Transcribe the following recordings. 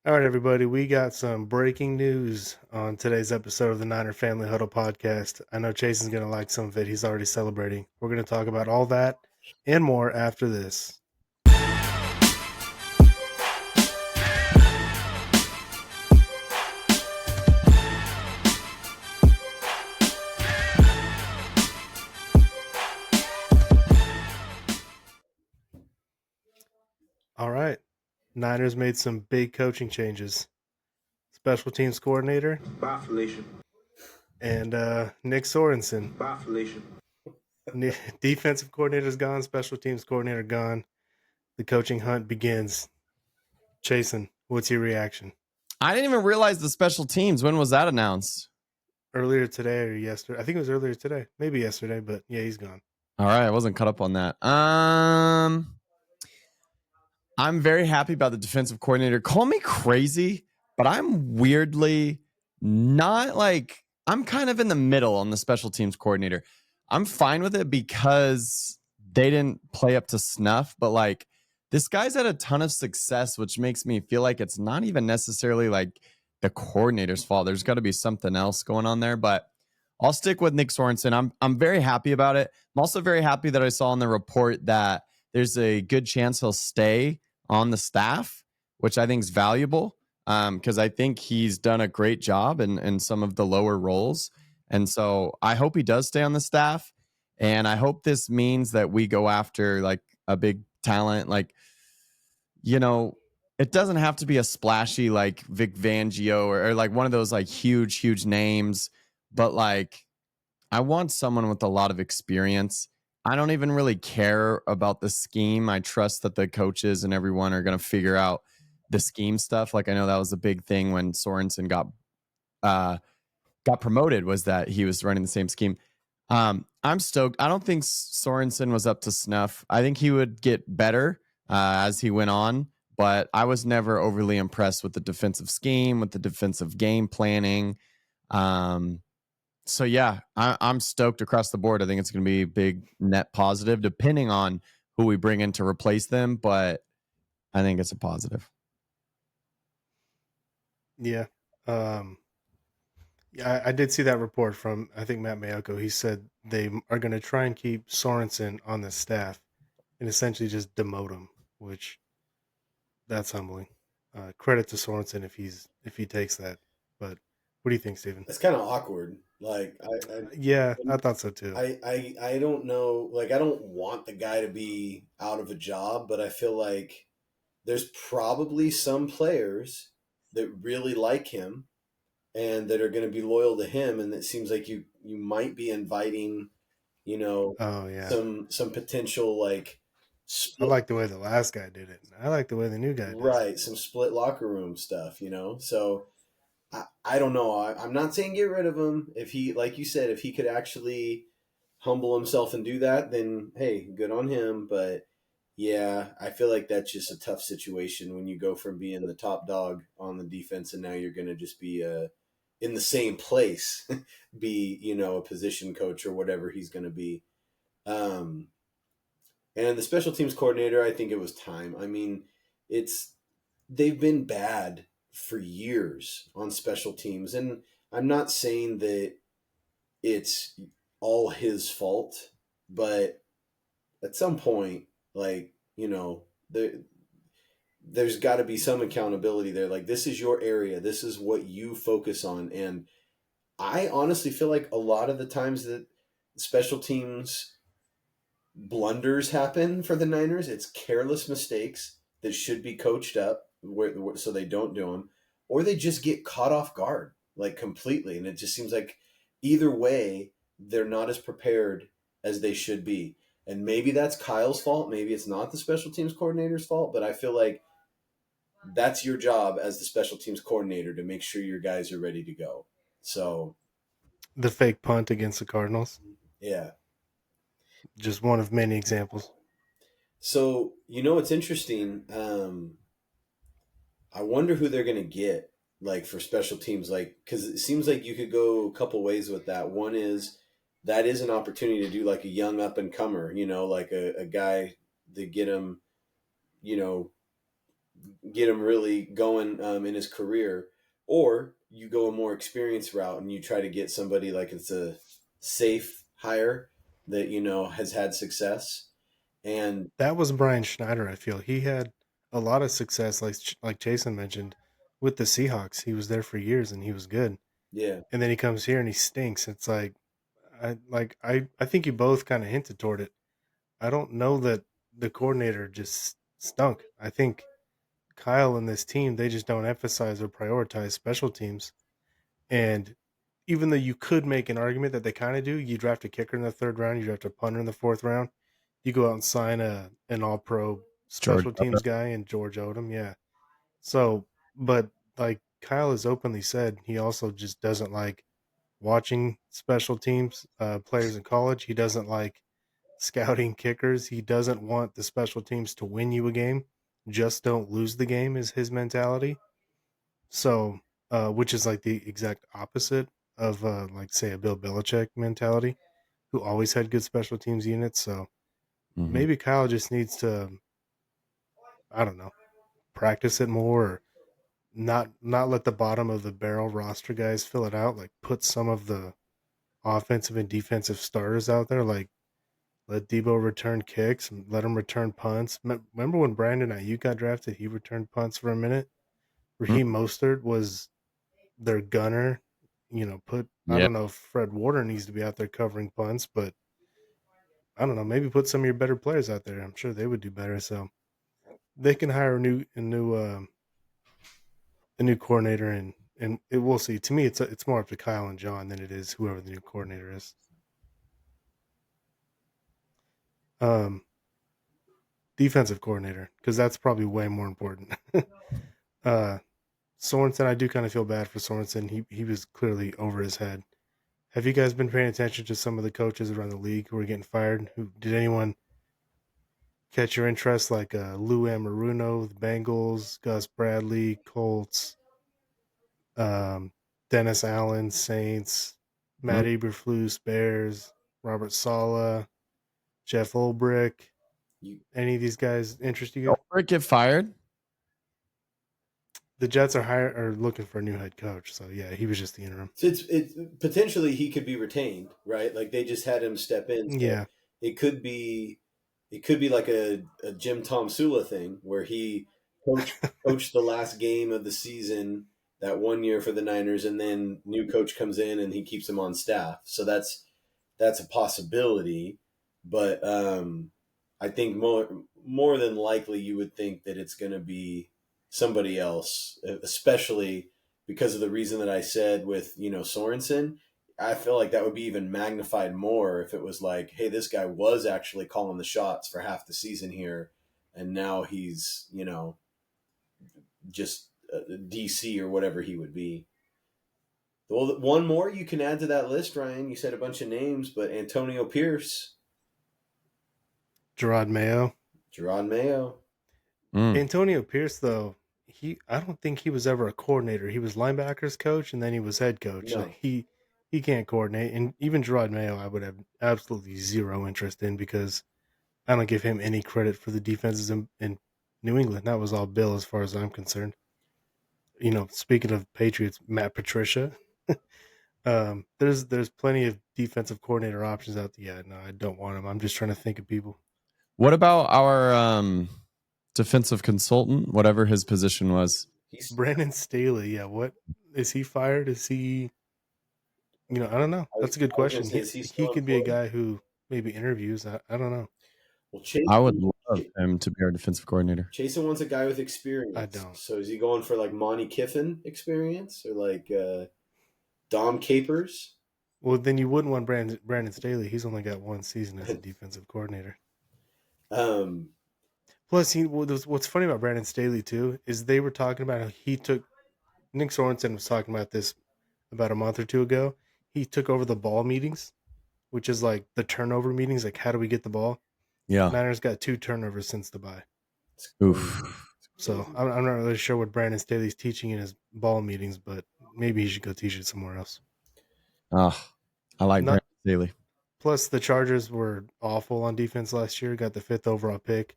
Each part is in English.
All right, everybody, we got some breaking news on today's episode of the Niner Family Huddle podcast. I know Chase is going to like some of it. He's already celebrating. We're going to talk about all that and more after this. All right. Niners made some big coaching changes. Special teams coordinator. Bye, Felicia. And Nick Sorensen. Bye, Felicia. Defensive coordinator's gone. Special teams coordinator gone. The coaching hunt begins. Chasen, what's your reaction? I didn't even realize the special teams. When was that announced? Earlier today or yesterday? I think it was earlier today. Maybe yesterday, but yeah, he's gone. All right, I wasn't caught up on that. I'm very happy about the defensive coordinator. Call me crazy, but I'm weirdly not like I'm kind of in the middle on the special teams coordinator. I'm fine with it because they didn't play up to snuff, but like this guy's had a ton of success, which makes me feel like it's not even necessarily like the coordinator's fault. There's got to be something else going on there, but I'll stick with Nick Sorensen. I'm very happy about it. I'm also very happy that I saw in the report that there's a good chance he'll stay on the staff, which I think is valuable because I think he's done a great job in some of the lower roles. And so I hope he does stay on the staff. And I hope this means that we go after like a big talent. Like, you know, it doesn't have to be a splashy like Vic Fangio or like one of those like huge names. But like, I want someone with a lot of experience. I don't even really care about the scheme. I trust that the coaches and everyone are going to figure out the scheme stuff. Like I know that was a big thing when Sorensen got promoted, was that he was running the same scheme. I'm stoked. I don't think Sorensen was up to snuff. I think he would get better as he went on, but I was never overly impressed with the defensive scheme, with the defensive game planning. So yeah, I'm stoked across the board. I think it's going to be a big net positive, depending on who we bring in to replace them. But I think it's a positive. Yeah. Yeah, I did see that report from, I think, Matt Mayoko. He said they are going to try and keep Sorensen on the staff and essentially just demote him, which that's humbling. Credit to Sorensen if he takes that. But what do you think, Steven? It's kind of awkward. Like Yeah, I thought so too. I don't know. Like I don't want the guy to be out of a job, but I feel like there's probably some players that really like him and that are going to be loyal to him, and it seems like you might be inviting, Oh yeah, some potential like I split, like the way the last guy did it. I like the way the new guy does right, it. some split locker room stuff, So I don't know. I'm not saying get rid of him. If he, like you said, if he could actually humble himself and do that, then hey, good on him. But yeah, I feel like that's just a tough situation when you go from being the top dog on the defense and now you're going to just be in the same place, be a position coach or whatever he's going to be. Um, and the special teams coordinator, I think it was time. I mean, they've been bad for years on special teams, and I'm not saying that it's all his fault, but at some point, like there's got to be some accountability there. Like this is your area, this is what you focus on, and I honestly feel like a lot of the times that special teams blunders happen for the Niners, it's careless mistakes that should be coached up so they don't do them, or they just get caught off guard like completely, and it just seems like either way they're not as prepared as they should be. And maybe that's Kyle's fault, maybe it's not the special teams coordinator's fault, but I feel like that's your job as the special teams coordinator to make sure your guys are ready to go. So The fake punt against the Cardinals, yeah. just one of many examples. So it's interesting. I wonder who they're gonna get like for special teams, like because it seems like you could go a couple ways with that. One is that is an opportunity to do like a young up and comer, like a guy to get him, you know, get him really going in his career, or you go a more experienced route and you try to get somebody like it's a safe hire that has had success. And That was Brian Schneider. I feel he had a lot of success, like Jason mentioned, with the Seahawks. He was there for years and he was good. yeah, And then he comes here and he stinks. It's I think you both kind of hinted toward it. I don't know that the coordinator just stunk. I think Kyle and this team, they just don't emphasize or prioritize special teams. And even though you could make an argument that they kind of do, you draft a kicker in the third round, you draft a punter in the fourth round, you go out and sign an all pro George. special teams guy in George Odom. Yeah. So, but like Kyle has openly said, he also just doesn't like watching special teams players in college. He doesn't like scouting kickers. He doesn't want the special teams to win you a game. Just don't lose the game is his mentality. So, which is like the exact opposite of like say a Bill Belichick mentality, who always had good special teams units. So Mhm. maybe Kyle just needs to, I don't know, practice it more, or not let the bottom of the barrel roster guys fill it out. Like put some of the offensive and defensive starters out there. Like let Debo return kicks and let him return punts. Remember when Brandon Ayuk got drafted? He returned punts for a minute. Mm. Raheem Mostert was their gunner. Put I Yeah. don't know if Fred Warner needs to be out there covering punts, but I don't know. Maybe put some of your better players out there. I'm sure they would do better. So they can hire a new coordinator, and we'll see. To me, it's more up to Kyle and John than it is whoever the new coordinator is. Um, Defensive coordinator, because that's probably way more important. uh, Sorensen, I do kind of feel bad for Sorensen. He was clearly over his head. Have you guys been paying attention to some of the coaches around the league who are getting fired? Who did anyone catch your interest? Like Lou Amaruno, the Bengals, Gus Bradley, Colts, um, Dennis Allen, Saints, Mm. Matt Eberflus, Bears, Robert Sala, Jeff Ulbrich. you Any of these guys interest you? Ulbrich get fired? The Jets are looking for a new head coach, so yeah, he was just the interim. so it's potentially he could be retained, right? Like they just had him step in, so Yeah, it could be like a Jim Tom Sula thing where he coached the last game of the season that one year for the Niners, and then new coach comes in and he keeps him on staff. So that's a possibility, but I think more than likely you would think that it's going to be somebody else, especially because of the reason that I said with Sorensen. I feel like that would be even magnified more if it was like, hey, this guy was actually calling the shots for half the season here, and now he's just DC or whatever he would be. Well, one more you can add to that list, Ryan. You said a bunch of names, but Antonio Pierce, Gerard Mayo. Gerard Mayo. Mm. Antonio Pierce, though, I don't think he was ever a coordinator. He was linebackers coach, and then he was head coach. Like No, he can't coordinate. And even Gerard Mayo, I would have absolutely zero interest in, because I don't give him any credit for the defenses in New England. That was all Bill, as far as I'm concerned. Speaking of Patriots, Matt Patricia. There's plenty of defensive coordinator options out there. Yeah, no, I don't want him. I'm just trying to think of people. What about our defensive consultant, whatever his position was? he's. Brandon Staley, yeah, what is he fired? Is he? I don't know. That's a good I was going to question. say, He is he he still could be a employed? guy who maybe interviews. I don't know. Well, I would love him to be our defensive coordinator. Chasen wants a guy with I experience. don't. So is he going for like Monty Kiffin experience or like Dom Capers? Well, then you wouldn't want Brandon Staley. He's only got one season as a defensive coordinator. um, Plus, what's funny about Brandon Staley too is they were talking about how he took Nick Sorensen was talking about this about a month or two ago. He took over the ball meetings, which is like the turnover meetings. Like, how do we get the ball? Yeah. Niners got 2 turnovers since the bye. it's crazy. Oof. It's So crazy. I'm not really sure what Brandon Staley's teaching in his ball meetings, but maybe he should go teach it somewhere else. Ah, I like Not Brandon Staley. Plus the Chargers were awful on defense last year. Got the 5th overall pick.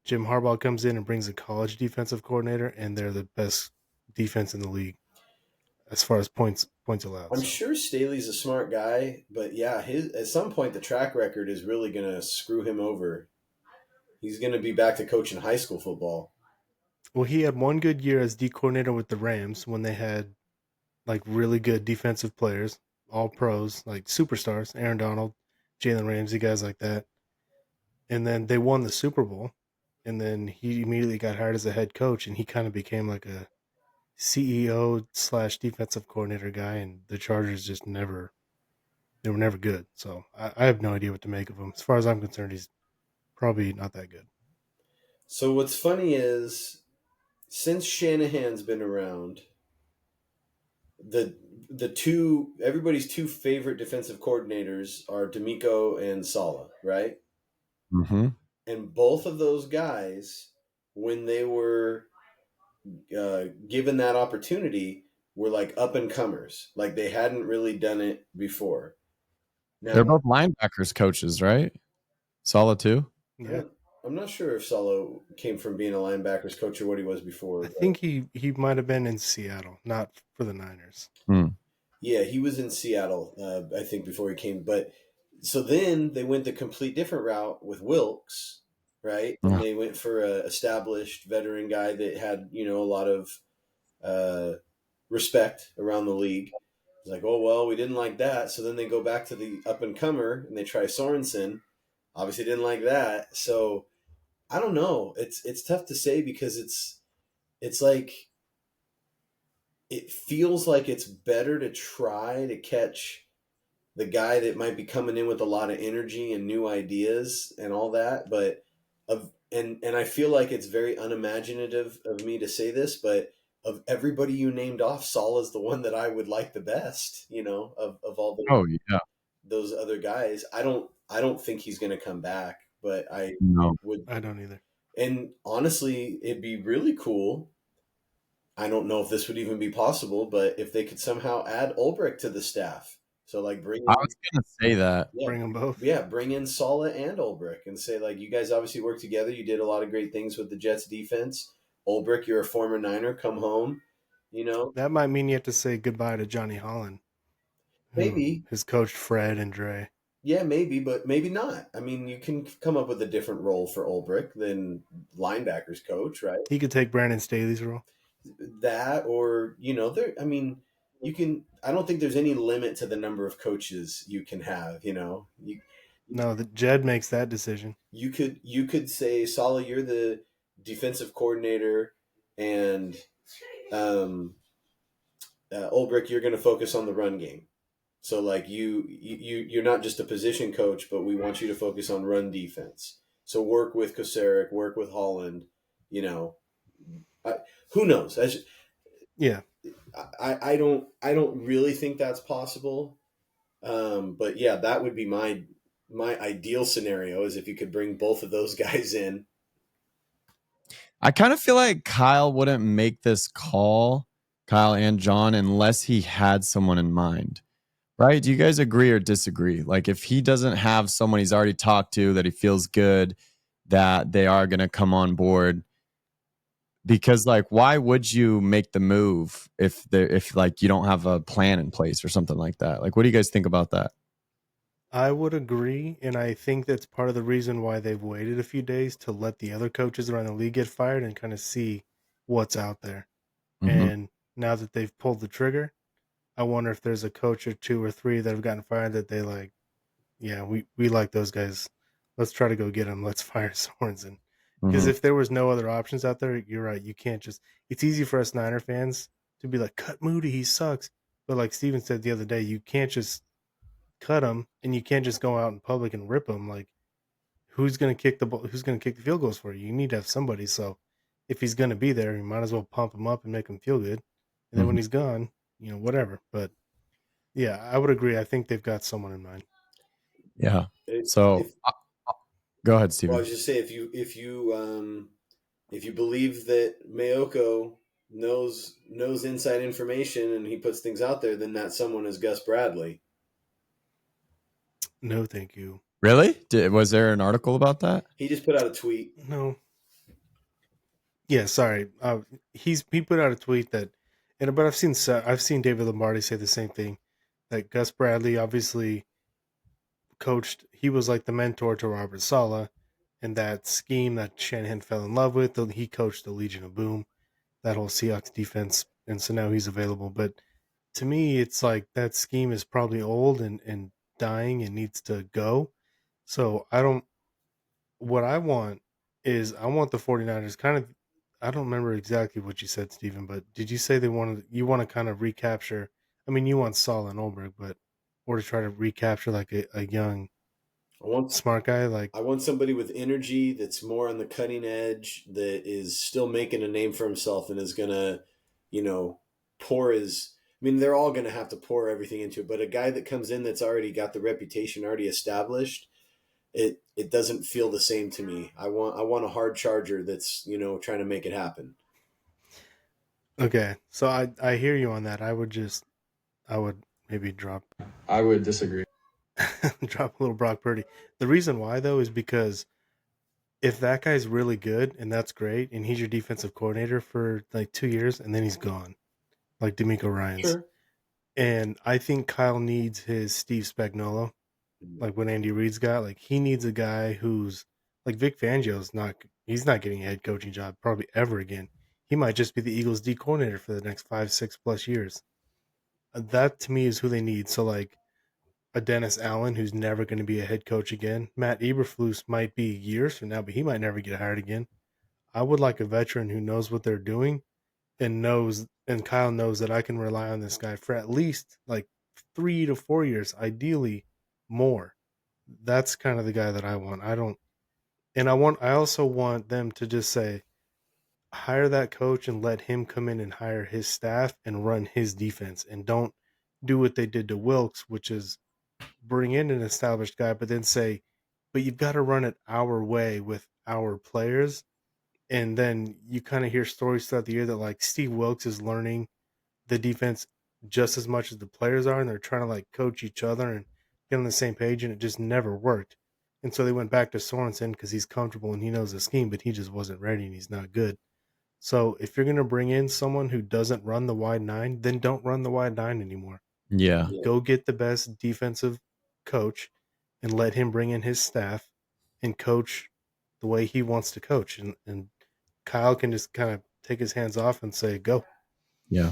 Jim Harbaugh comes in and brings a college defensive coordinator, and they're the best defense in the league as far as points allowed. I'm So. sure Staley's a smart guy, but yeah, his at some point the track record is really going to screw him over. He's going to be back to coaching high school football. Well, he had one good year as D coordinator with the Rams when they had like really good defensive players, all pros, like superstars, Aaron Donald, Jalen Ramsey, guys like that. And then they won the Super Bowl. And then he immediately got hired as a head coach, and he kind of became like a CEO slash defensive coordinator guy. And the Chargers just never, they were never good. So I have no idea what to make of him. As far as I'm concerned, he's probably not that good. So what's funny is since Shanahan's been around, the two everybody's two favorite defensive coordinators are D'Amico and Saleh, right? Mm-hmm. And both of those guys, when they were given that opportunity, were like up and comers, like they hadn't really done it before. They're Now, both linebackers coaches, right? Solid too. Yeah. I'm not sure if Saleh came from being a linebackers coach or what he was before. I think he might have been in Seattle, not for the Niners. Yeah, he was in Seattle, I think, before he came. But so then they went the complete different route with Wilkes, right? And they went for a established veteran guy that had a lot of respect around the league. It's like, oh well, we didn't like that. So then they go back to the up and comer and they try Sorensen. Obviously, didn't like that. So I don't know. It's tough to say because it's like it feels like it's better to try to catch the guy that might be coming in with a lot of energy and new ideas and all that, but and I feel like it's very unimaginative of me to say this, but of everybody you named off, Saul is the one that I would like the best, of all Oh yeah. those other guys. I don't think he's going to come back, but I No. would. I don't either. And honestly, it'd be really cool. I don't know if this would even be possible, but if they could somehow add Ulbrich to the staff. So like bring I in, was gonna say that. Bring them both. yeah, bring in Saleh and Ulbrich and say like you guys obviously work together. You did a lot of great things with the Jets defense. Ulbrich, you're a former Niner. Come home. That might mean you have to say goodbye to Johnny Holland, who Maybe. has coached Fred and Dre. Yeah, maybe, but maybe not. I mean, you can come up with a different role for Ulbrich than linebackers coach, right? He could take Brandon Staley's role. That or there. I mean, you can. I don't think there's any limit to the number of coaches you can have. No, the Jed makes that decision. You could say, Saleh, you're the defensive coordinator, and Ulbrich, you're going to focus on the run game. So like you're not just a position coach, but we want you to focus on run defense. So work with Kosaric, work with Holland. Who knows? Yeah, I don't really think that's possible. But yeah, that would be my ideal scenario is if you could bring both of those guys in. I kind of feel like Kyle wouldn't make this call, Kyle and John, unless he had someone in mind. Right? Do you guys agree or disagree? Like if he doesn't have someone he's already talked to that he feels good that they are going to come on board, because like why would you make the move if like you don't have a plan in place or something like that? Like what do you guys think about that? I would agree, and I think that's part of the reason why they've waited a few days to let the other coaches around the league get fired and kind of see what's out there. Mm-hmm. And now that they've pulled the trigger, I wonder if there's a coach or two or three that have gotten fired that they like, yeah, we like those guys. Let's try to go get them. Let's fire Sorensen. Because if there was no other options out there, you're right. You can't just. It's easy for us Niner fans to be like, cut Moody, he sucks. But like Steven said the other day, you can't just cut him, and you can't just go out in public and rip him. Like, who's gonna kick the ball? Who's gonna kick the field goals for you? You need to have somebody. So if he's gonna be there, you might as well pump him up and make him feel good. And then when he's gone, whatever. But yeah, I would agree. I think they've got someone in mind. Yeah. So go ahead, Steven. Well, I was just say if you believe that Mayoko knows inside information and he puts things out there, then that someone is Gus Bradley. No, thank you. Really? Was there an article about that? He just put out a tweet. No. Yeah, sorry. He put out a tweet that, and but I've seen David Lombardi say the same thing. That Gus Bradley obviously coached. He was like the mentor to Robert Sala, and that scheme that Shanahan fell in love with. He coached the Legion of Boom, that whole Seahawks defense, and so now he's available. But to me, it's like that scheme is probably old and dying and needs to go. So I don't. What I want is I want the 49ers kind of. I don't remember exactly what you said, Steven, but did you say you want to kind of recapture? I mean, you want Saul and Olberg, but or to try to recapture like a young I want smart guy like I want somebody with energy that's more on the cutting edge, that is still making a name for himself and is gonna, you know, pour his. I mean, they're all gonna have to pour everything into it, but a guy that comes in that's already got the reputation already established, it doesn't feel the same to me. I want a hard charger that's trying to make it happen. okay. So I hear you on that. I would maybe drop I would disagree. drop a little Brock Purdy. The reason why though is because if that guy's really good and that's great, and he's your defensive coordinator for like 2 years and then he's gone, like D'Amico Ryan's. Sure. And I think Kyle needs his Steve Spagnuolo, like what Andy Reid's got. Like he needs a guy who's like Vic Fangio's not. He's not getting a head coaching job probably ever again. He might just be the Eagles' D coordinator for the next 5, 6+ years. That to me is who they need. So like a Dennis Allen who's never going to be a head coach again. Matt Eberflus might be years from now, but he might never get hired again. I would like a veteran who knows what they're doing and Kyle knows that I can rely on this guy for at least like 3 to 4 years, ideally more. That's kind of the guy that I want. I also want them to just say, hire that coach and let him come in and hire his staff and run his defense and don't do what they did to Wilkes, which is bring in an established guy, but then say, but you've got to run it our way with our players. And then you kind of hear stories throughout the year that like Steve Wilkes is learning the defense just as much as the players are, and they're trying to like coach each other and get on the same page, and it just never worked. And so they went back to Sorensen because he's comfortable and he knows the scheme, but he just wasn't ready and he's not good. So if you're going to bring in someone who doesn't run the wide nine, then don't run the wide nine anymore. Yeah. Go get the best defensive coach and let him bring in his staff and coach the way he wants to coach. And Kyle can just kind of take his hands off and say, go. Yeah.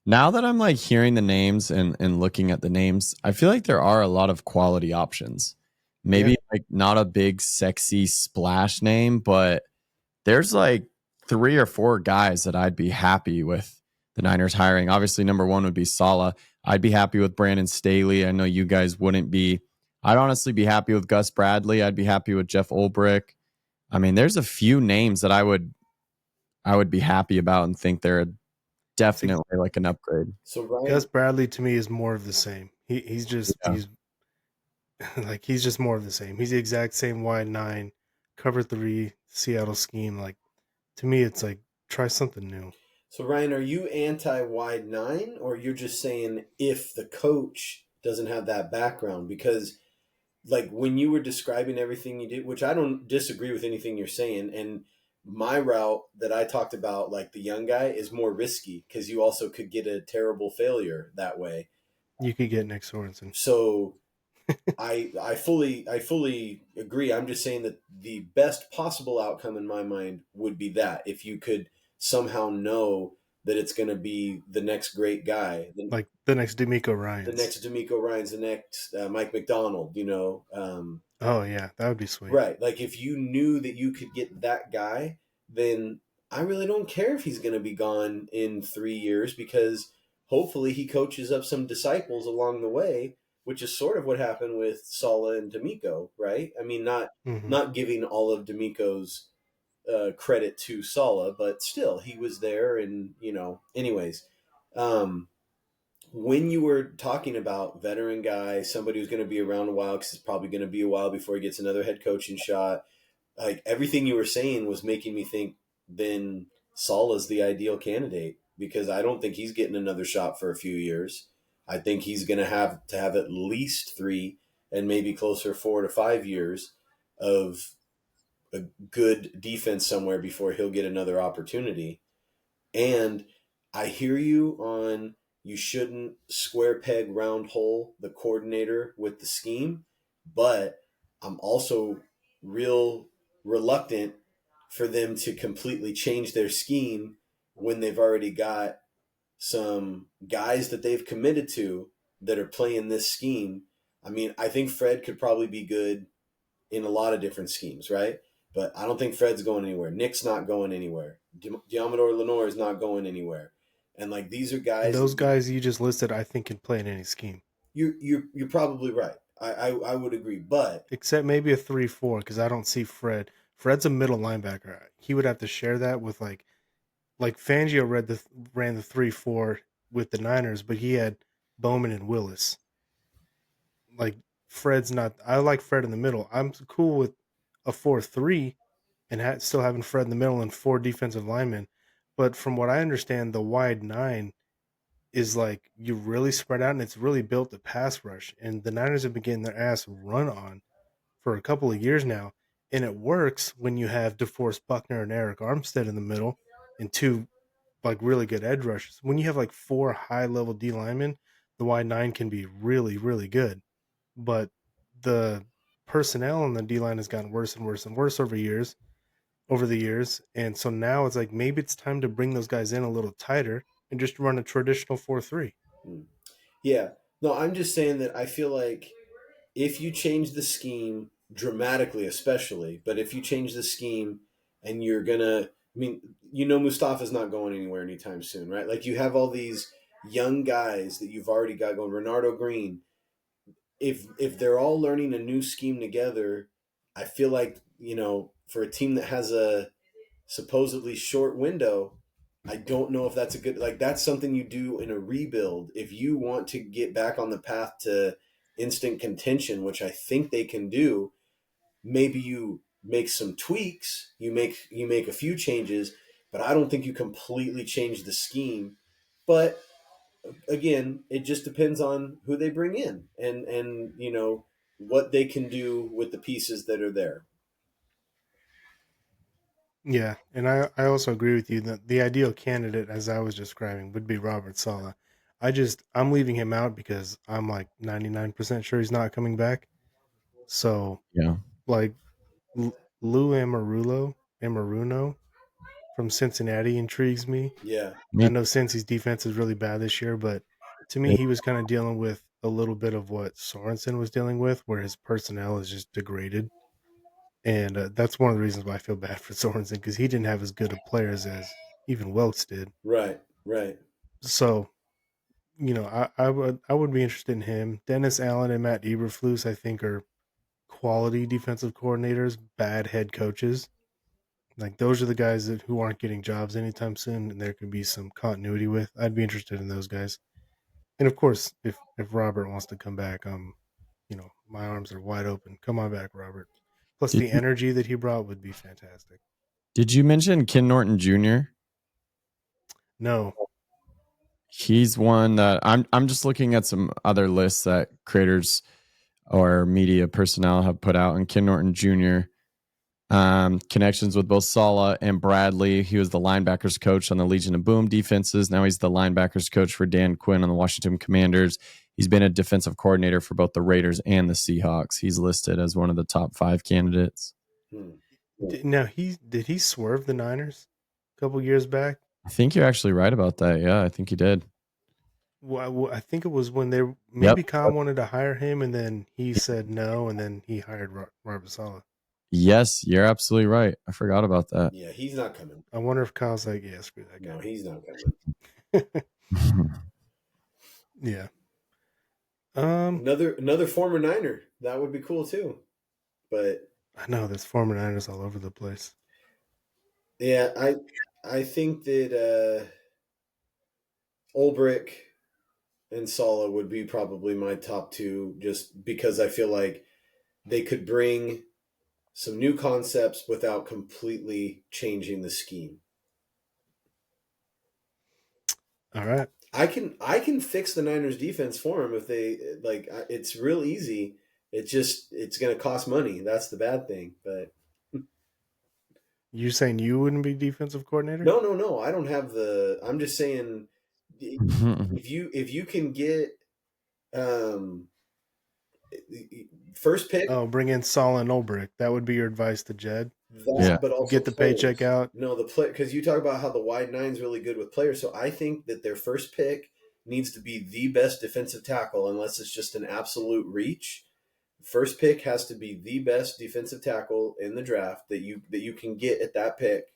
Now that I'm like hearing the names and looking at the names, I feel like there are a lot of quality options. Maybe Yeah. like not a big sexy splash name, but there's like 3 or 4 guys that I'd be happy with the Niners hiring. Obviously, number one would be Saleh. I'd be happy with Brandon Staley. I know you guys wouldn't be. I'd honestly be happy with Gus Bradley. I'd be happy with Jeff Ulbrich. I mean, there's a few names that I would be happy about and think they're See, definitely like an upgrade. So Ryan, Gus Bradley to me is more of the same. Yeah. He's like he's just more of the same. He's the exact same wide nine, cover three Seattle scheme. Like to me, it's like try something new. are you anti wide nine, or you're just saying if the coach doesn't have that background? Because like when you were describing everything you did, which I don't disagree with anything you're saying, and my route that I talked about, like the young guy, is more risky because you also could get a terrible failure that way. You could get Nick Sorensen. So I fully agree. I'm just saying that the best possible outcome in my mind would be that if you could somehow know that it's going to be the next great guy, Like the next D'Amico the Ryan's. next D'Amico Ryan's, the next Mike McDonald, Oh yeah, that would be sweet. right. Like if you knew that you could get that guy, then I really don't care if he's going to be gone in 3 years, because hopefully he coaches up some disciples along the way, which is sort of what happened with Sala and D'Amico, right? I mean, not Hmm. not giving all of D'Amico's credit to Sala, but still he was there, and anyways. Um, when you were talking about veteran guy, somebody who's going to be around a while, because it's probably going to be a while before he gets another head coaching shot, like everything you were saying was making me think then Saul is the ideal candidate, because I don't think he's getting another shot for a few years. I think he's going to have at least 3 and maybe closer 4 to 5 years of a good defense somewhere before he'll get another opportunity. And I hear you on you shouldn't square peg round hole the coordinator with the scheme, but I'm also real reluctant for them to completely change their scheme when they've already got some guys that they've committed to that are playing this scheme. I mean, I think Fred could probably be good in a lot of different schemes, right? But I don't think Fred's going anywhere. Nick's not going anywhere. Diamador Lenore is not going anywhere. And like these are And guys those that guys you just listed, I think, can play in any scheme, you're probably right. I would agree, but except maybe a 3-4 because I don't see Fred. Fred's a middle linebacker. He would have to share that with like Fangio ran the 3-4 with the Niners, but he had Bowman and Willis. Like Fred's not. I like Fred in the middle. I'm cool with a 4-3 and still having Fred in the middle and 4 defensive linemen. But from what I understand, the wide 9 is like you really spread out and it's really built to pass rush. And the Niners have been getting their ass run on for a couple of years now. And it works when you have DeForest Buckner and Eric Armstead in the middle and 2 like really good edge rushers. When you have like 4 high level D linemen, the wide 9 can be really, really good. But the personnel on the D line has gotten worse and worse and worse over the years. And so now it's like maybe it's time to bring those guys in a little tighter and just run a traditional 4-3. yeah. No, I'm just saying that I feel like if you change the scheme dramatically, especially, but if you change the scheme and you're gonna, I mean, Mustafa's not going anywhere anytime soon, right? Like you have all these young guys that you've already got going. Renardo Green, if they're all learning a new scheme together, I feel like for a team that has a supposedly short window, I don't know if that's a good like that's something you do in a rebuild if you want to get back on the path to instant contention, which I think they can do. Maybe you make some tweaks, you make a few changes, but I don't think you completely change the scheme. But again, it just depends on who they bring in and what they can do with the pieces that are there. Yeah, and I also agree with you that the ideal candidate, as I was describing, would be Robert Sala. I'm leaving him out because I'm like 99% sure he's not coming back. So Yeah. like Lou Amaruno from Cincinnati intrigues me. Yeah. I Me, know Cincy's defense is really bad this year, but to me, he was kind of dealing with a little bit of what Sorensen was dealing with, where his personnel is just degraded. And that's one of the reasons why I feel bad for Sorensen because he didn't have as good of players as even Wilkes did. Right. Right. So, I would be interested in him. Dennis Allen and Matt Eberflus, I think, are quality defensive coordinators, bad head coaches. Like those are the guys who aren't getting jobs anytime soon, and there could be some continuity with. I'd be interested in those guys. And of course, if Robert wants to come back, my arms are wide open. Come on back, Robert. Plus, did the you, energy that he brought would be fantastic. did you mention Ken Norton Jr.? No, He's one that I'm just looking at some other lists that creators or media personnel have put out, and Ken Norton Jr. Connections with both Sala and Bradley. He was the linebackers coach on the Legion of Boom defenses. Now he's the linebackers coach for Dan Quinn on the Washington Commanders. He's been a defensive coordinator for both the Raiders and the Seahawks. He's listed as one of the top 5 candidates. Hmm. now did he swerve the Niners a couple years back? I think you're actually right about that. Yeah, I think he did. Well, I think it was when they Yep. maybe Kyle wanted to hire him, and then he said no, and then he hired Robert Sala. Yes, you're absolutely right. I forgot about that. Yeah, he's not coming. I wonder if Kyle's like, yeah, screw that No, guy. he's not coming. Yeah. Um, Another former Niner. That would be cool too. But I know there's former Niners all over the place. yeah, I think that Ulbrich and Sala would be probably my top 2 just because I feel like they could bring some new concepts without completely changing the scheme. All right. I can fix the Niners defense for them if they like. It's real easy. It's going to cost money. That's the bad thing. But You saying you wouldn't be defensive coordinator? No. I don't have the. I'm just saying, if you can get um, first pick, Oh, bring in Solon Olbrick. That would be your advice to Jed. Just Yeah. that, but also get the paycheck players. out. No, the play because you talk about how the wide nine's really good with players. So I think that their first pick needs to be the best defensive tackle, unless it's just an absolute reach. First pick has to be the best defensive tackle in the draft that you can get at that pick,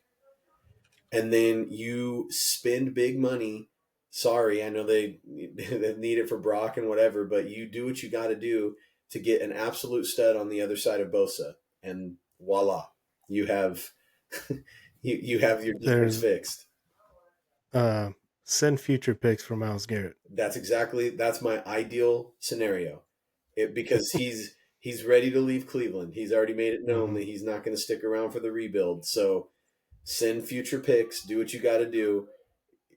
and then you spend big money. Sorry, I know they need it for Brock and whatever, but you do what you got to do to get an absolute stud on the other side of Bosa, and voila, you have you have your defense There's fixed. send future picks for Myles Garrett. That's my ideal scenario, because he's ready to leave Cleveland. He's already made it known that he's not going to stick around for the rebuild. So send future picks. Do what you got to do.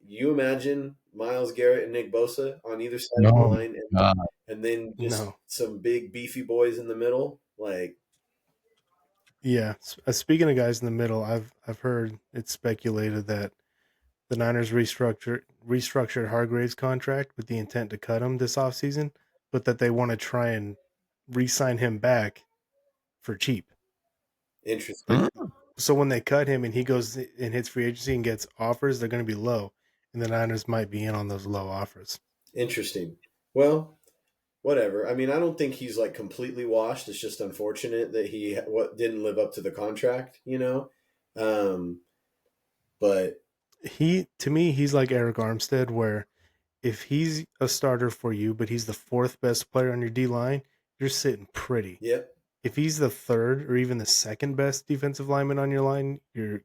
You imagine Myles Garrett and Nick Bosa on either side of the No. line, and then just No. some big beefy boys in the middle. Like, Yeah. Speaking of guys in the middle, I've heard it's speculated that the Niners restructured Hargrave's contract with the intent to cut him this offseason, but that they want to try and re-sign him back for cheap. interesting. So when they cut him and he goes and hits free agency and gets offers, they're going to be low, and the Niners might be in on those low offers. Interesting. Well, whatever. I mean, I don't think he's like completely washed. It's just unfortunate that he didn't live up to the contract, but To me, he's like Eric Armstead, where if he's a starter for you, but he's the fourth best player on your D line, you're sitting pretty. yep. If he's the third or even the second best defensive lineman on your line, you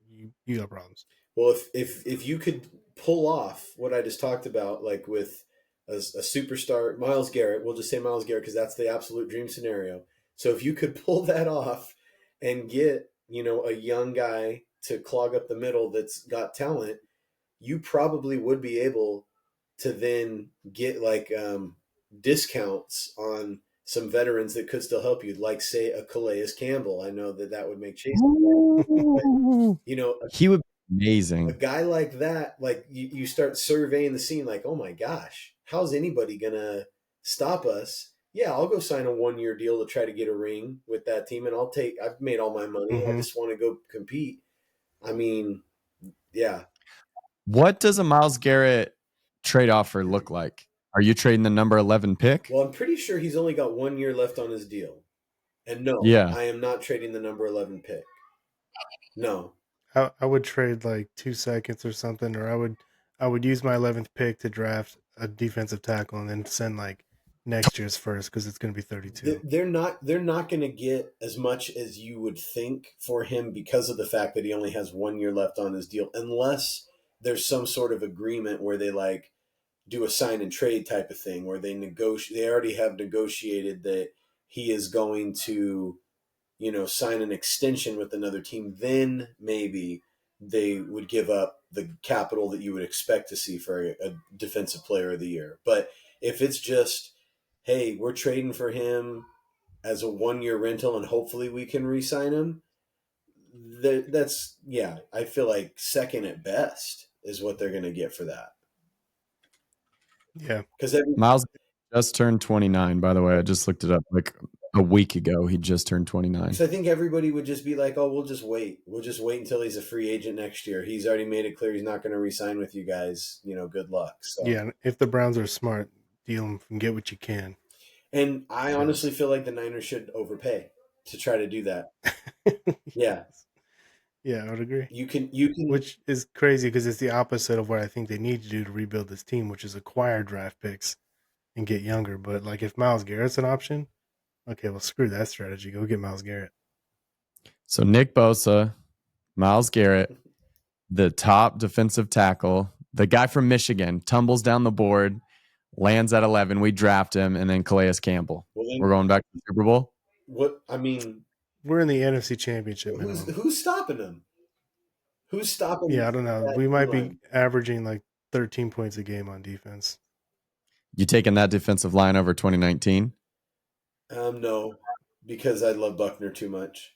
got problems. Well, if you could pull off what I just talked about, like with a superstar, Myles Garrett, we'll just say Myles Garrett because that's the absolute dream scenario. So if you could pull that off and get a young guy to clog up the middle that's got talent, you probably would be able to then get like discounts on some veterans that could still help you, like say a Calais Campbell. I know that would make Chase. He would be A amazing. guy like that, like you start surveying the scene, like, oh my gosh, how's anybody gonna stop us? Yeah, I'll go sign a 1-year deal to try to get a ring with that team, and I've made all my money. I just want to go compete. I mean, yeah. What does a Myles Garrett trade offer look like? Are you trading the number 11 pick? Well, I'm pretty sure he's only got 1 year left on his deal. And no, Yeah. I am not trading the number 11 pick. No. I would trade like 2 seconds or something, or I would use my 11th pick to draft a defensive tackle and then send like next year's first because it's going to be 32. They're not going to get as much as you would think for him because of the fact that he only has 1 year left on his deal, unless there's some sort of agreement where they like do a sign and trade type of thing where they already have negotiated that he is going to sign an extension with another team. Then maybe they would give up the capital that you would expect to see for a defensive player of the year. But if it's just, hey, we're trading for him as a 1 year rental and hopefully we can re-sign him, that's, yeah, I feel like second at best is what they're going to get for that. Yeah. Because Myles just turned 29, by the way. I just looked it up like a week ago. He just turned 29. So I think everybody would just be like, oh, we'll just wait. We'll just wait until he's a free agent next year. He's already made it clear he's not going to re-sign with you guys. Good luck. So. Yeah, if the Browns are smart, deal them and get what you can. And I honestly feel like the Niners should overpay to try to do that. Yeah. Yeah, I would agree. You can, which is crazy because it's the opposite of what I think they need to do to rebuild this team, which is acquire draft picks and get younger. But like if Myles Garrett's an option, okay, well screw that strategy. Go get Myles Garrett. So Nick Bosa, Myles Garrett, the top defensive tackle, the guy from Michigan, tumbles down the board, lands at 11. We draft him, and then Calais Campbell. We're going back to the Super Bowl. What I mean, we're in the NFC Championship. Who's stopping them? Who's stopping? Yeah, I don't know. We might be averaging like 13 points a game on defense. You taking that defensive line over 2019? No, because I love Buckner too much.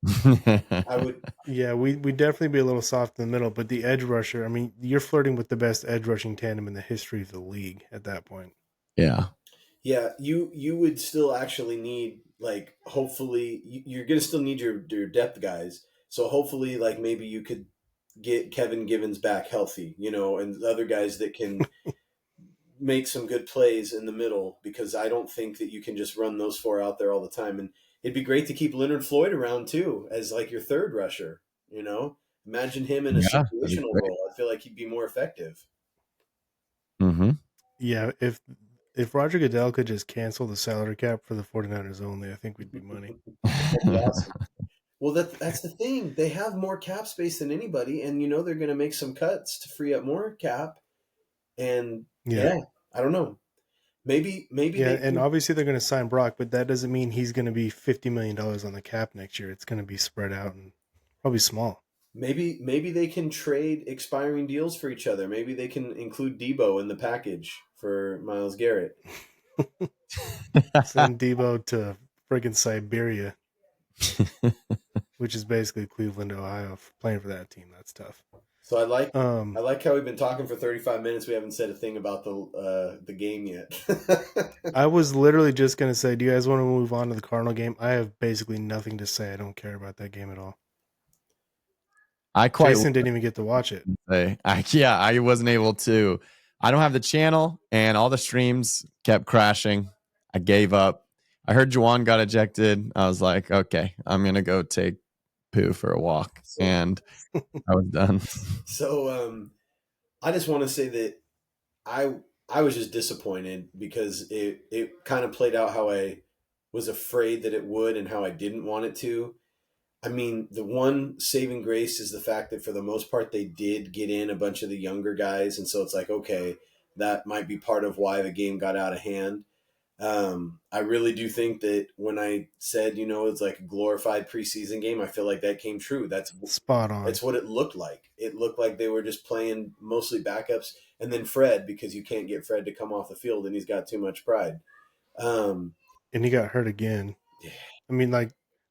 I would. Yeah, we definitely be a little soft in the middle, but the edge rusher, I mean, you're flirting with the best edge rushing tandem in the history of the league at that point. Yeah. Yeah, you would still actually need, like, hopefully you're gonna still need your depth guys. So hopefully, like, maybe you could get Kevin Givens back healthy, and the other guys that can make some good plays in the middle, because I don't think that you can just run those four out there all the time. And it'd be great to keep Leonard Floyd around too as like your third rusher. Imagine him in a Yeah, that'd be situational great. role. I feel like he'd be more effective. Mm-hmm. Yeah, if Roger Goodell could just cancel the salary cap for the 49ers only, I think we'd be money. That'd be awesome. Well, that's the thing. They have more cap space than anybody, and they're going to make some cuts to free up more cap. And Yeah. yeah, I don't know. Maybe Yeah, they and can. obviously they're going to sign Brock, but that doesn't mean he's going to be $50 million on the cap next year. It's going to be spread out and probably small. Maybe they can trade expiring deals for each other. Maybe they can include Debo in the package for Myles Garrett. Send Debo to friggin' Siberia, which is basically Cleveland, Ohio, playing for that team. That's tough. So I like Um, I like how we've been talking for 35 minutes. We haven't said a thing about the game yet. I was literally just going to say, do you guys want to move on to the Cardinal game? I have basically nothing to say. I don't care about that game at all. I quite Jason didn't even get to watch it. I wasn't able to. I don't have the channel, and all the streams kept crashing. I gave up. I heard Juwan got ejected. I was like, okay, I'm gonna go take poo for a walk, and I was done. So I just want to say that I was just disappointed because it kind of played out how I was afraid that it would and how I didn't want it to. I mean, the one saving grace is the fact that for the most part they did get in a bunch of the younger guys, and so it's like, okay, that might be part of why the game got out of hand. I really do think that when I said, it's like a glorified preseason game, I feel like that came true. Spot on. That's what it looked like. It looked like they were just playing mostly backups, and then Fred, because you can't get Fred to come off the field, and he's got too much pride. Um, And he got hurt again. I mean, like,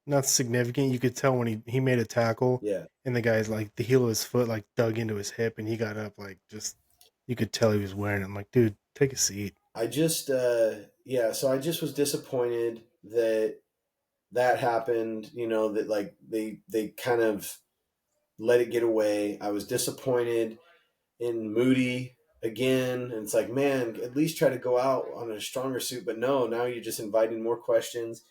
not significant. You could tell when he made a tackle, yeah, and the guy's like the heel of his foot like dug into his hip, and he got up like just you could tell he was wearing it. I'm like, dude, take a seat. I just so I just was disappointed that happened. That like they kind of let it get away. I was disappointed in Moody again, and it's like, man, at least try to go out on a stronger suit. But no, now you're just inviting more questions.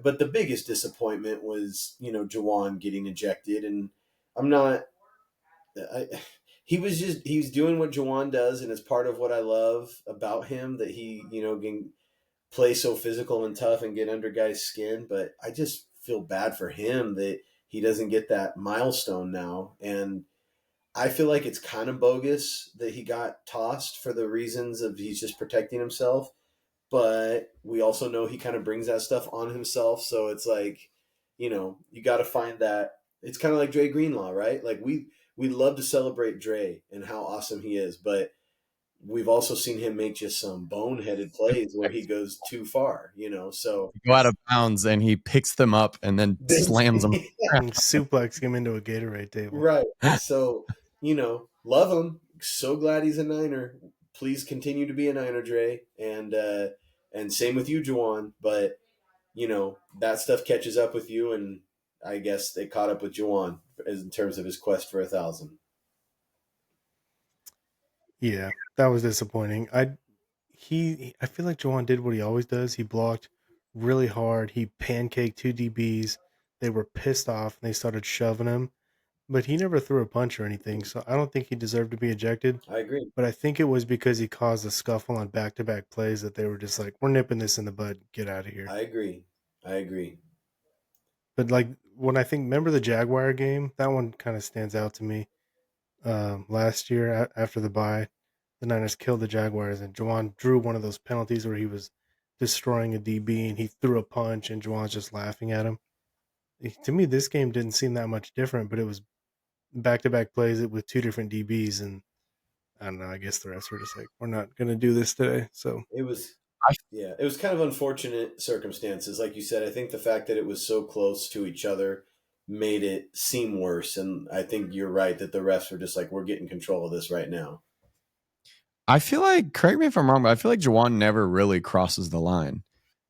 But the biggest disappointment was, Jawan getting ejected, and I'm not. I, he's doing what Jawan does, and it's part of what I love about him, that he can play so physical and tough and get under guys' skin. But I just feel bad for him that he doesn't get that milestone now, and I feel like it's kind of bogus that he got tossed for the reasons of he's just protecting himself. But we also know he kind of brings that stuff on himself. So it's like, you got to find that. It's kind of like Dre Greenlaw, right? Like we love to celebrate Dre and how awesome he is, but we've also seen him make just some boneheaded plays where he goes too far, So Go out of bounds, and he picks them up and then slams them. And suplex him into a Gatorade table. right. So, love him. So glad he's a Niner. Please continue to be a Niner, Dre. And same with you, Juwan. But, that stuff catches up with you, and I guess they caught up with Juwan in terms of his quest for 1,000. Yeah, that was disappointing. I feel like Jawan did what he always does. He blocked really hard. He pancaked two DBs. They were pissed off and they started shoving him. But he never threw a punch or anything, so I don't think he deserved to be ejected. I agree. But I think it was because he caused a scuffle on back-to-back plays that they were just like, we're nipping this in the bud. Get out of here. I agree. I agree. But like when I think, remember the Jaguar game? That one kind of stands out to me. Last year after the bye, the Niners killed the Jaguars, and Juwan drew one of those penalties where he was destroying a DB and he threw a punch, and Juwan's just laughing at him. To me, this game didn't seem that much different, but it was back-to-back plays with two different DBs, and I don't know. I guess the refs were just like, we're not going to do this today. So It was it was kind of unfortunate circumstances. Like you said, I think the fact that it was so close to each other made it seem worse. And I think you're right that the refs were just like, we're getting control of this right now. I feel like, correct me if I'm wrong, but I feel like Jawan never really crosses the line.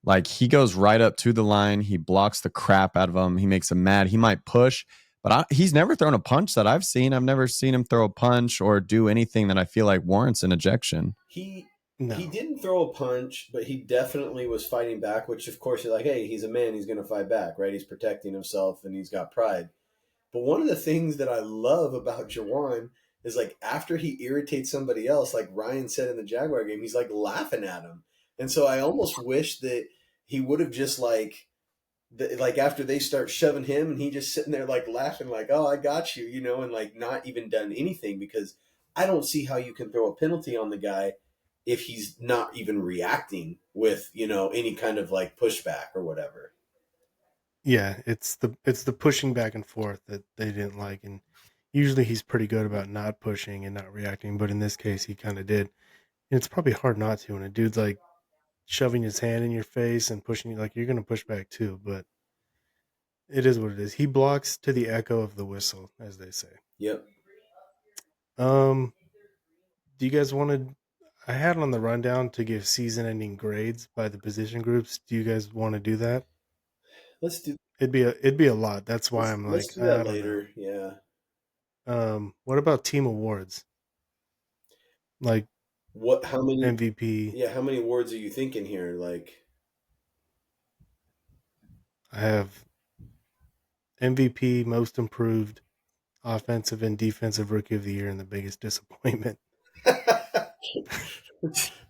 Like he goes right up to the line, he blocks the crap out of him, he makes him mad. He might push, but he's never thrown a punch that I've seen. I've never seen him throw a punch or do anything that I feel like warrants an ejection. He No. didn't throw a punch, but he definitely was fighting back, which of course you're like, hey, he's a man, he's going to fight back, right? He's protecting himself and he's got pride. But one of the things that I love about Jawan is like after he irritates somebody else, like Ryan said in the Jaguar game, he's like laughing at him. And so I almost wish that he would have just like after they start shoving him and he just sitting there like laughing like, oh, I got you, you know, and like not even done anything, because I don't see how you can throw a penalty on the guy if he's not even reacting with, you know, any kind of like pushback or whatever. Yeah, it's the pushing back and forth that they didn't like, and usually he's pretty good about not pushing and not reacting, but in this case he kind of did. And it's probably hard not to when a dude's like shoving his hand in your face and pushing you, like you're gonna push back too, but it is what it is. He blocks to the echo of the whistle, as they say. Yep. Um, do you guys want to? I had on the rundown to give season-ending grades by the position groups. Do you guys want to do that? Let's do It'd be a lot. That's why I'm let's like, do I that don't know. later. Yeah. What about team awards? Like What how many MVP. yeah, how many words are you thinking here? Like I have MVP, most improved, offensive and defensive rookie of the year, and the biggest disappointment.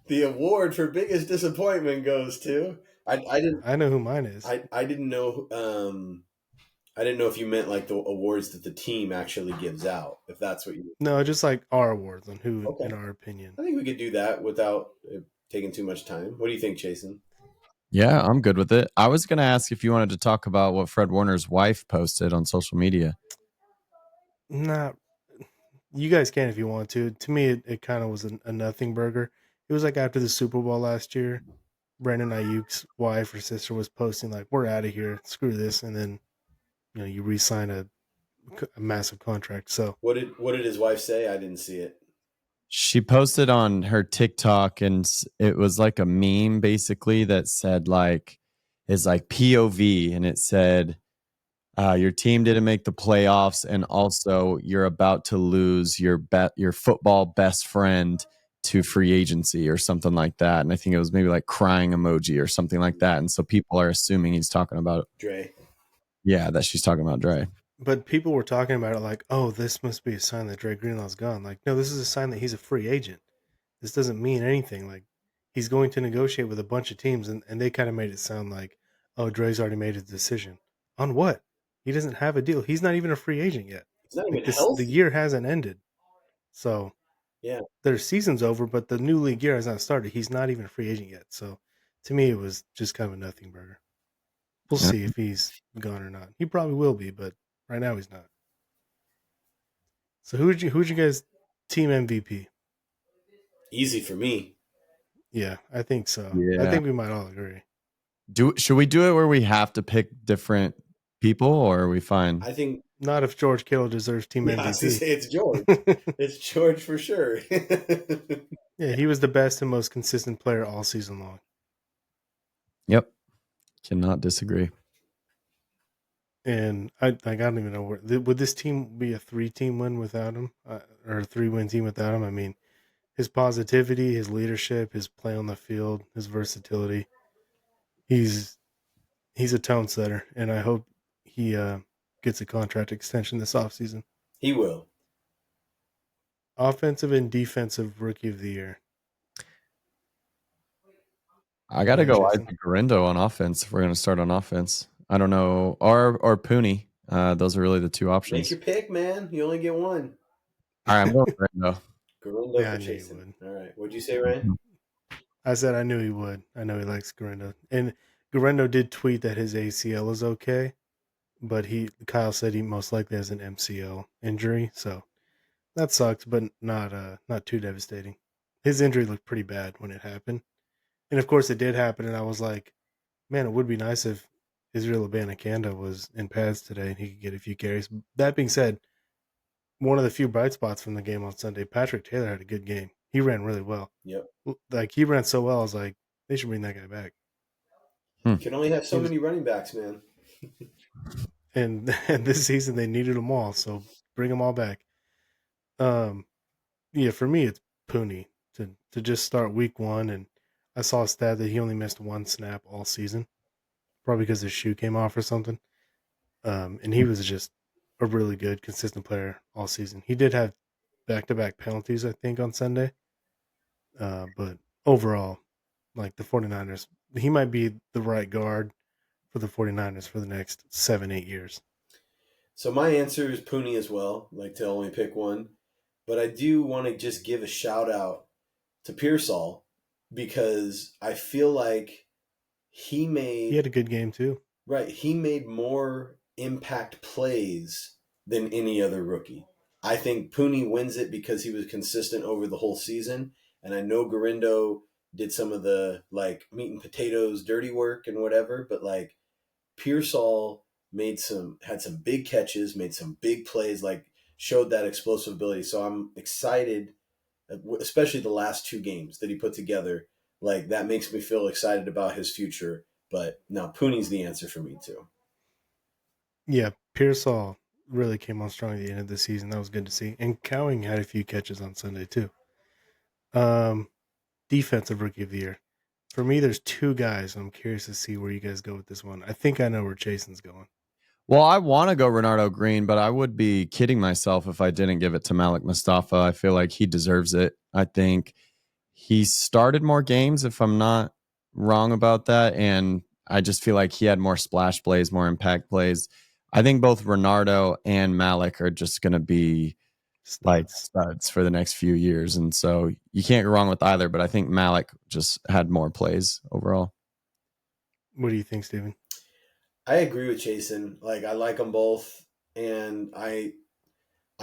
the award for biggest disappointment goes to I didn't I know who mine is. I didn't know I didn't know if you meant like the awards that the team actually gives out, if that's what you. No, just like our awards on who, Okay. in our opinion. I think we could do that without taking too much time. What do you think, Jason? Yeah, I'm good with it. I was going to ask if you wanted to talk about what Fred Warner's wife posted on social media. Not you guys can if you want to. To me, it kind of was a nothing burger. It was like after the Super Bowl last year, Brandon Ayuk's wife or sister was posting like, "We're out of here, screw this," and then you re-sign a massive contract. So What did his wife say? I didn't see it. She posted on her TikTok and it was like a meme basically that said like is like POV, and it said your team didn't make the playoffs and also you're about to lose your football best friend to free agency or something like that. And I think it was maybe like crying emoji or something like that. And so people are assuming he's talking about Dre. that she's talking about Dre. But people were talking about it like, "Oh, this must be a sign that Dre Greenlaw's gone." Like, no, this is a sign that he's a free agent. This doesn't mean anything. Like, he's going to negotiate with a bunch of teams, and they kind of made it sound like, "Oh, Dre's already made his decision." On what? He doesn't have a deal. He's not even a free agent yet. He's not Like even the healthy. year hasn't ended. So Yeah. their season's over, but the new league year has not started. He's not even a free agent yet. So to me, it was just kind of a nothing burger. We'll Yeah. see if he's gone or not. He probably will be, but right now he's not. So who'd you guys team MVP? Easy for me. Yeah, I think so. I Yeah. think we might all agree. Should we do it where we have to pick different people, or are we fine? I think Not if George Kittle deserves team I was to MVP. say it's George. It's George for sure. Yeah, he was the best and most consistent player all season long. Yep. Cannot disagree. And I don't even know would this team be a 3-team win without him, or a 3-win team without him. I mean, his positivity, his leadership, his play on the field, his versatility. He's a tone setter, and I hope he gets a contract extension this offseason. He will. Offensive and defensive rookie of the year. I got to go Jason. Isaac Garindo on offense if we're going to start on offense. I don't know. Or Pooney. Those are really the two options. Make your pick, man. You only get one. All right, I'm going Garindo. Garindo Yeah, I for knew you Jason. would. All right. What'd you say, Ryan? I said I knew he would. I know he likes Garindo. And Garindo did tweet that his ACL is okay, but Kyle said he most likely has an MCL injury, so that sucks, but not too devastating. His injury looked pretty bad when it happened. And of course it did happen, and I was like, man, it would be nice if Israel Abanikanda was in pads today, and he could get a few carries. That being said, one of the few bright spots from the game on Sunday, Patrick Taylor had a good game. He ran really well. Yep. Like, he ran so well, I was like, they should bring that guy back. You can only have so He was- many running backs, man. and and this season they needed them all, so bring them all back. Yeah, for me it's Pooney to just start week 1, and I saw a stat that he only missed 1 snap all season, probably because his shoe came off or something. And he was just a really good, consistent player all season. He did have back-to-back penalties, I think, on Sunday. But overall, like, the 49ers, he might be the right guard for the 49ers for the next 7-8 years. So my answer is Pooney as well, like to only pick one. But I do want to just give a shout out to Pearsall because I feel like he He had a good game too. Right. He made more impact plays than any other rookie. I think Pooney wins it because he was consistent over the whole season. And I know Garindo did some of the like meat and potatoes, dirty work and whatever, but like Pearsall had some big catches, made some big plays, like showed that explosive ability. So I'm excited, especially the last 2 games that he put together. Like that makes me feel excited about his future. But no, Pooney's the answer for me too. Yeah, Pearsall really came on strong at the end of the season. That was good to see. And Cowing had a few catches on Sunday too. Defensive rookie of the year. For me, there's 2 guys. I'm curious to see where you guys go with this one. I think I know where Jason's going. Well, I want to go Renardo Green, but I would be kidding myself if I didn't give it to Malik Mustafa. I feel like he deserves it. I think he started more games, if I'm not wrong about that. And I just feel like he had more splash plays, more impact plays. I think both Renardo and Malik are just going to be like studs for the next few years. And so you can't go wrong with either, but I think Malik just had more plays overall. What do you think, Steven? I agree with Jason. Like I like them both, and I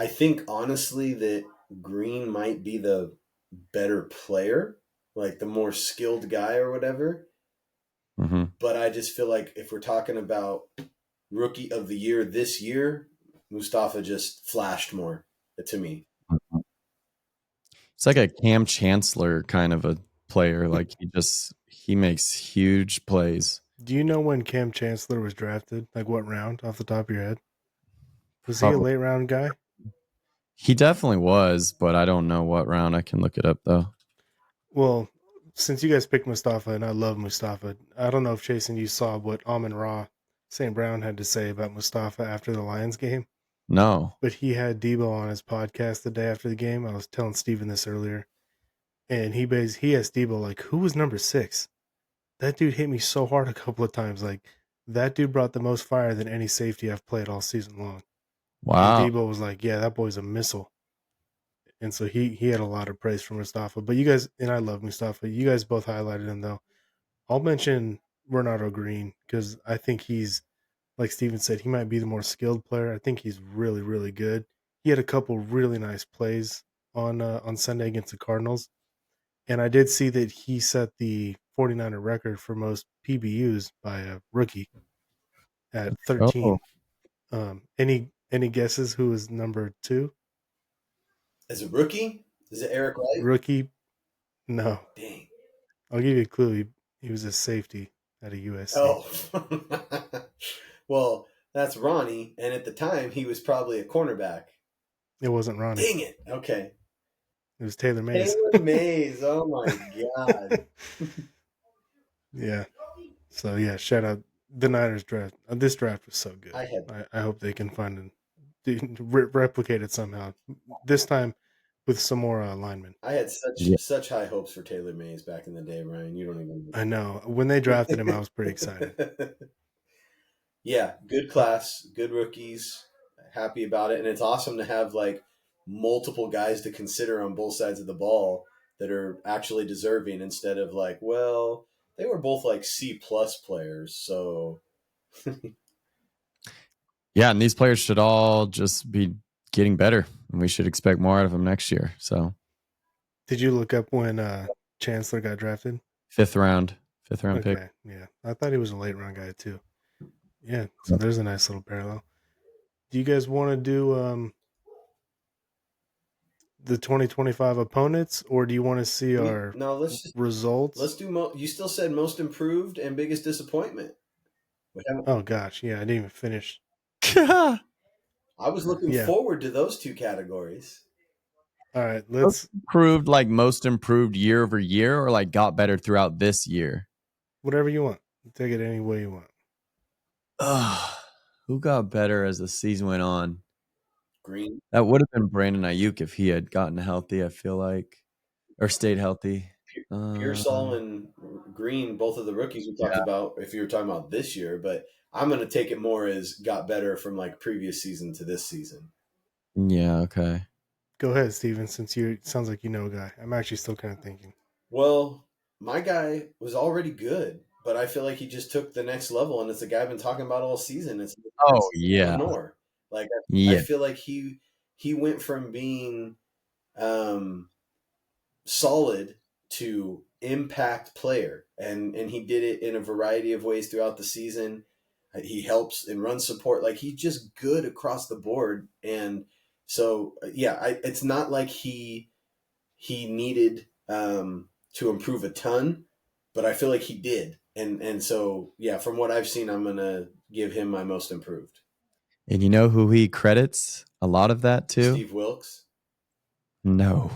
think honestly that Green might be the better player, like the more skilled guy or whatever. Mm-hmm. But I just feel like if we're talking about rookie of the year this year, Mustafa just flashed more to me. It's like a Cam Chancellor kind of a player. Like he makes huge plays. Do you know when Cam Chancellor was drafted? Like what round off the top of your head? Was he a Probably. late round guy? He definitely was, but I don't know what round. I can look it up though. Well, since you guys picked Mustafa, and I love Mustafa, I don't know if Jason, you saw what Amon-Ra St. Brown had to say about Mustafa after the Lions game. No. But he had Debo on his podcast the day after the game. I was telling Steven this earlier. And he asked Debo, like, who was number 6? That dude hit me so hard a couple of times. Like, that dude brought the most fire than any safety I've played all season long. Wow. And Debo was like, yeah, that boy's a missile. And so he had a lot of praise for Mustafa. But you guys, and I love Mustafa, you guys both highlighted him, though. I'll mention Renardo Green because I think he's, like Steven said, he might be the more skilled player. I think he's really, really good. He had a couple really nice plays on Sunday against the Cardinals. And I did see that he set the 49er record for most PBUs by a rookie at 13. Any guesses who is number 2? As a rookie? Is it Eric Wright? Rookie? No. Dang. I'll give you a clue. He was a safety at a USC. Oh. Well, that's Ronnie. And at the time, he was probably a cornerback. It wasn't Ronnie. Dang it. Okay. It was Taylor Mays. Taylor Mays. Oh, my God. Yeah. So, yeah, shout out the Niners draft. This draft was so good. I hope they can find and replicate it somehow. This time with some more linemen. I had such high hopes for Taylor Mays back in the day, Ryan. You don't even. I know. When they drafted him, I was pretty excited. Yeah, good class, good rookies. Happy about it, and it's awesome to have like multiple guys to consider on both sides of the ball that are actually deserving instead of like, well, they were both like C+ players, so. Yeah, and these players should all just be getting better, and we should expect more out of them next year. So, did you look up when Chancellor got drafted? Fifth round pick. Yeah, I thought he was a late round guy too. Yeah, so there's a nice little parallel. Do you guys want to do the 2025 opponents, or do you want to see our No, results? let's do. You still said most improved and biggest disappointment. We haven't. Oh gosh, yeah, I didn't even finish. Most I was looking Yeah. forward to those two categories. All right, let's improved, like most improved year over year, or like got better throughout this year? whatever you want. Take it any way you want. Who got better as the season went on? Green, That would have been Brandon Ayuk if he had gotten healthy, I feel like, or stayed healthy. Pearsall, and Green, both of the rookies we talked about. If you were talking about this year, but I'm going to take it more as got better from like previous season to this season. Yeah, okay. Go ahead, Steven, since you sounds like you know a guy. I'm actually still kind of thinking. Well, my guy was already good, but I feel like he just took the next level, and it's a guy I've been talking about all season. It's Oh yeah, Lenore. Like I yeah. feel like he went from being solid to impact player, and he did it in a variety of ways throughout the season. He helps in run support. Like he's just good across the board, and so yeah, it's not like he needed to improve a ton, but I feel like he did, and so yeah, from what I've seen, I'm gonna give him my most improved. And you know who he credits a lot of that to? Steve Wilkes. No,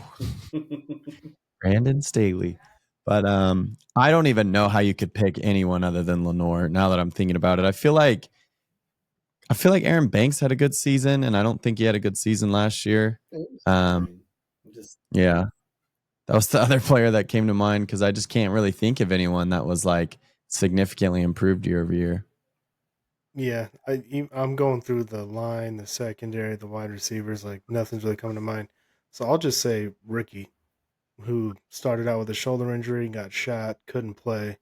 Brandon Staley. But I don't even know how you could pick anyone other than Lenore. Now that I'm thinking about it, I feel like Aaron Banks had a good season, and I don't think he had a good season last year. Yeah, that was the other player that came to mind because I just can't really think of anyone that was like significantly improved year over year. Yeah, I'm going through the line, the secondary, the wide receivers. Like nothing's really coming to mind. So I'll just say Ricky, who started out with a shoulder injury, got shot, couldn't play,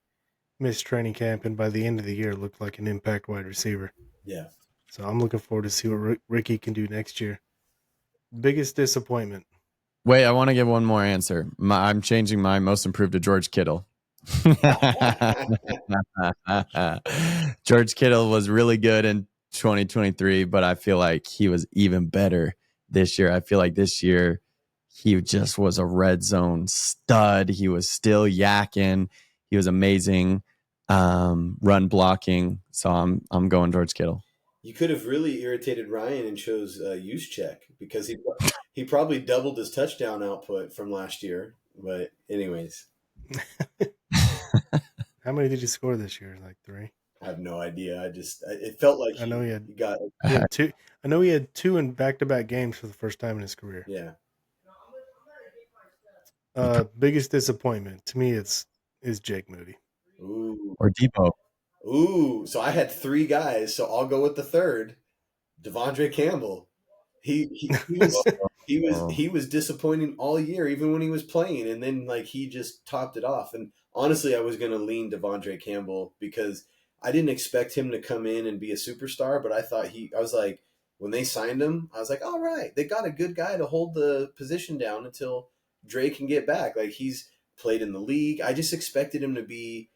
missed training camp, and by the end of the year looked like an impact wide receiver. Yeah. So I'm looking forward to see what Ricky can do next year. Biggest disappointment. Wait, I want to give one more answer. I'm changing my most improved to George Kittle. George Kittle was really good in 2023, but I feel like he was even better this year. I feel like this year he just was a red zone stud. He was still yakking. He was amazing, run blocking. So I'm going George Kittle. You could have really irritated Ryan and chose use check because he probably doubled his touchdown output from last year. But anyways, How many did you score this year? Like 3? I have no idea. It felt like I know he got had 2. I know he had 2 in back-to-back games for the first time in his career. Yeah. Biggest disappointment to me is Jake Moody. Ooh. Or Debo. Ooh. So I had 3 guys. So I'll go with the third, Devondre Campbell. He was disappointing all year, even when he was playing, and then like he just topped it off. And honestly, I was going to lean Devondre Campbell because I didn't expect him to come in and be a superstar, but I was like, when they signed him, I was like, all right, they got a good guy to hold the position down until Dre can get back. Like he's played in the league. I just expected him to be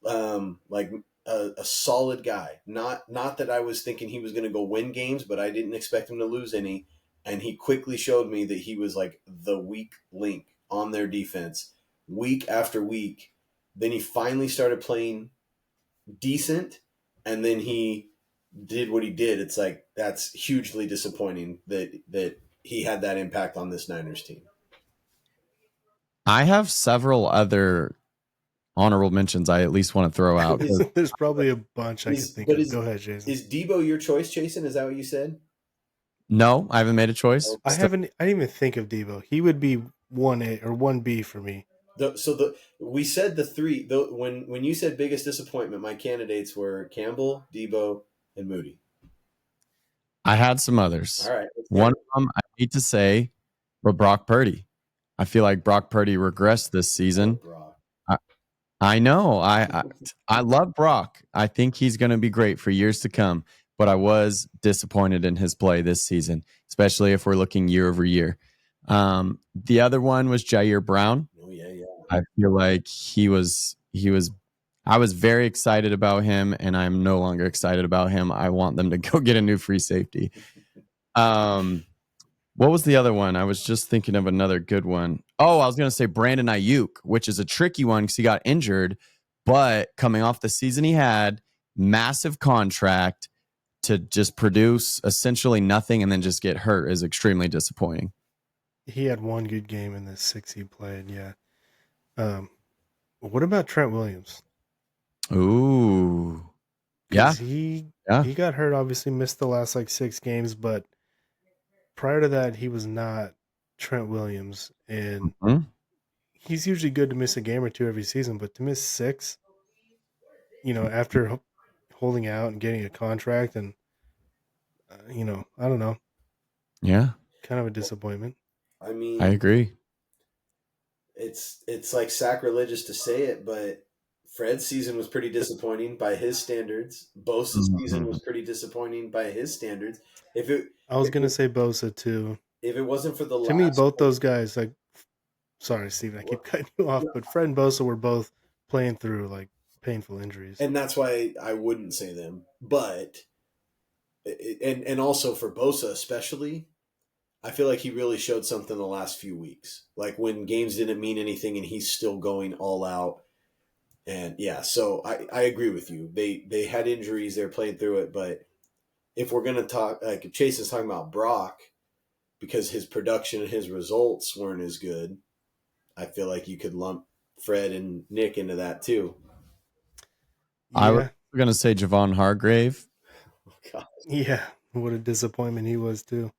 like a solid guy. Not that I was thinking he was going to go win games, but I didn't expect him to lose any. And he quickly showed me that he was like the weak link on their defense week after week. Then he finally started playing decent, and then he did what he did. It's like that's hugely disappointing that he had that impact on this Niners team. I have several other honorable mentions I at least want to throw out. There's probably a bunch I could think of. Go ahead, Jason. Is Debo your choice, Jason? Is that what you said? No, I haven't made a choice. I didn't even think of Debo. He would be 1A or 1B for me. We said the 3. When you said biggest disappointment, my candidates were Campbell, Debo, and Moody. I had some others. All right. One of them I need to say, but Brock Purdy. I feel like Brock Purdy regressed this season. I know. I love Brock. I think he's going to be great for years to come. But I was disappointed in his play this season, especially if we're looking year over year. The other one was Jair Brown. Oh yeah. I feel like he was I was very excited about him, and I'm no longer excited about him. I want them to go get a new free safety. What was the other one? I was just thinking of another good one. Oh, I was going to say Brandon Ayuk, which is a tricky one because he got injured, but coming off the season he had, massive contract to just produce essentially nothing and then just get hurt is extremely disappointing. He had one good game in the 6 he played, yeah. What about Trent Williams? Ooh. Yeah. Because he Yeah. got hurt, obviously missed the last like 6 games, but prior to that, he was not Trent Williams. And Mhm. he's usually good to miss a game or two every season, but to miss 6, after holding out and getting a contract and, I don't know, Yeah. kind of a disappointment. I mean, I agree. it's like sacrilegious to say it, but Fred's season was pretty disappointing by his standards. Bosa's season was pretty disappointing by his standards. I was going to say Bosa too. If it wasn't for the To me, last both those guys, like, sorry, Steven, I keep cutting you off, but Fred and Bosa were both playing through like painful injuries. and that's why I wouldn't say them. But and also for Bosa especially, I feel like he really showed something the last few weeks. Like when games didn't mean anything and he's still going all out. And yeah, so I agree with you. They had injuries, they're playing through it, but if we're gonna talk, like if Chase is talking about Brock because his production and his results weren't as good, I feel like you could lump Fred and Nick into that too. I was Yeah, going to say Javon Hargrave. Oh, God. yeah, what a disappointment he was too.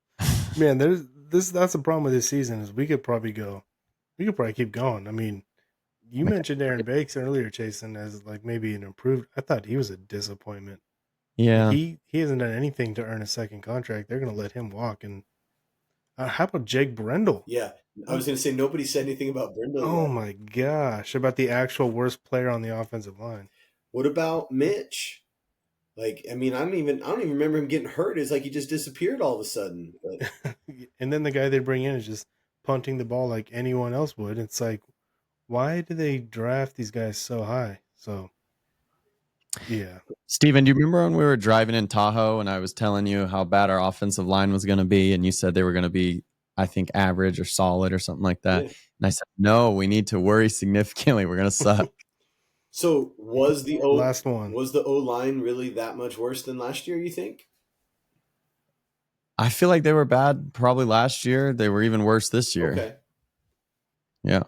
Man, that's the problem with this season is we could probably keep going. I mean, you mentioned Aaron Bakes earlier, Jason, as like maybe an improved. I thought he was a disappointment. Yeah. He hasn't done anything to earn a second contract. They're going to let him walk. And how about Jake Brendel? Yeah, I was gonna say nobody said anything about Brindle Oh yet. my gosh, about the actual worst player on the offensive line. What about Mitch? Like, I mean, I don't even remember him getting hurt. It's like he just disappeared all of a sudden. But And then the guy they bring in is just punting the ball like anyone else would. It's like, why do they draft these guys so high? So, yeah. Steven, do you remember when we were driving in Tahoe and I was telling you how bad our offensive line was going to be? And you said they were going to be, I think, average or solid or something like that. yeah. And I said, no, we need to worry significantly. We're going to suck. So was the Last one. O line really that much worse than last year? You think? I feel like they were bad probably last year. They were even worse this year. Okay. Yeah.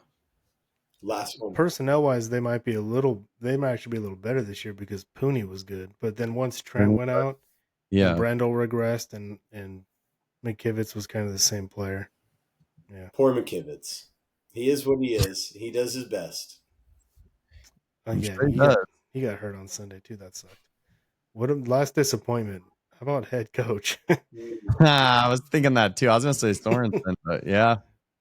Last one. Personnel wise, they might actually be a little better this year because Pooney was good. But then once Trent went out Yeah. and Brendel regressed and McKivitz was kind of the same player. Yeah. Poor McKivitz. He is what he is. He does his best. Yeah, sure he he got hurt on Sunday too. That sucked. What a last disappointment. How about head coach? I was thinking that too. I was going to say Sorensen, but yeah.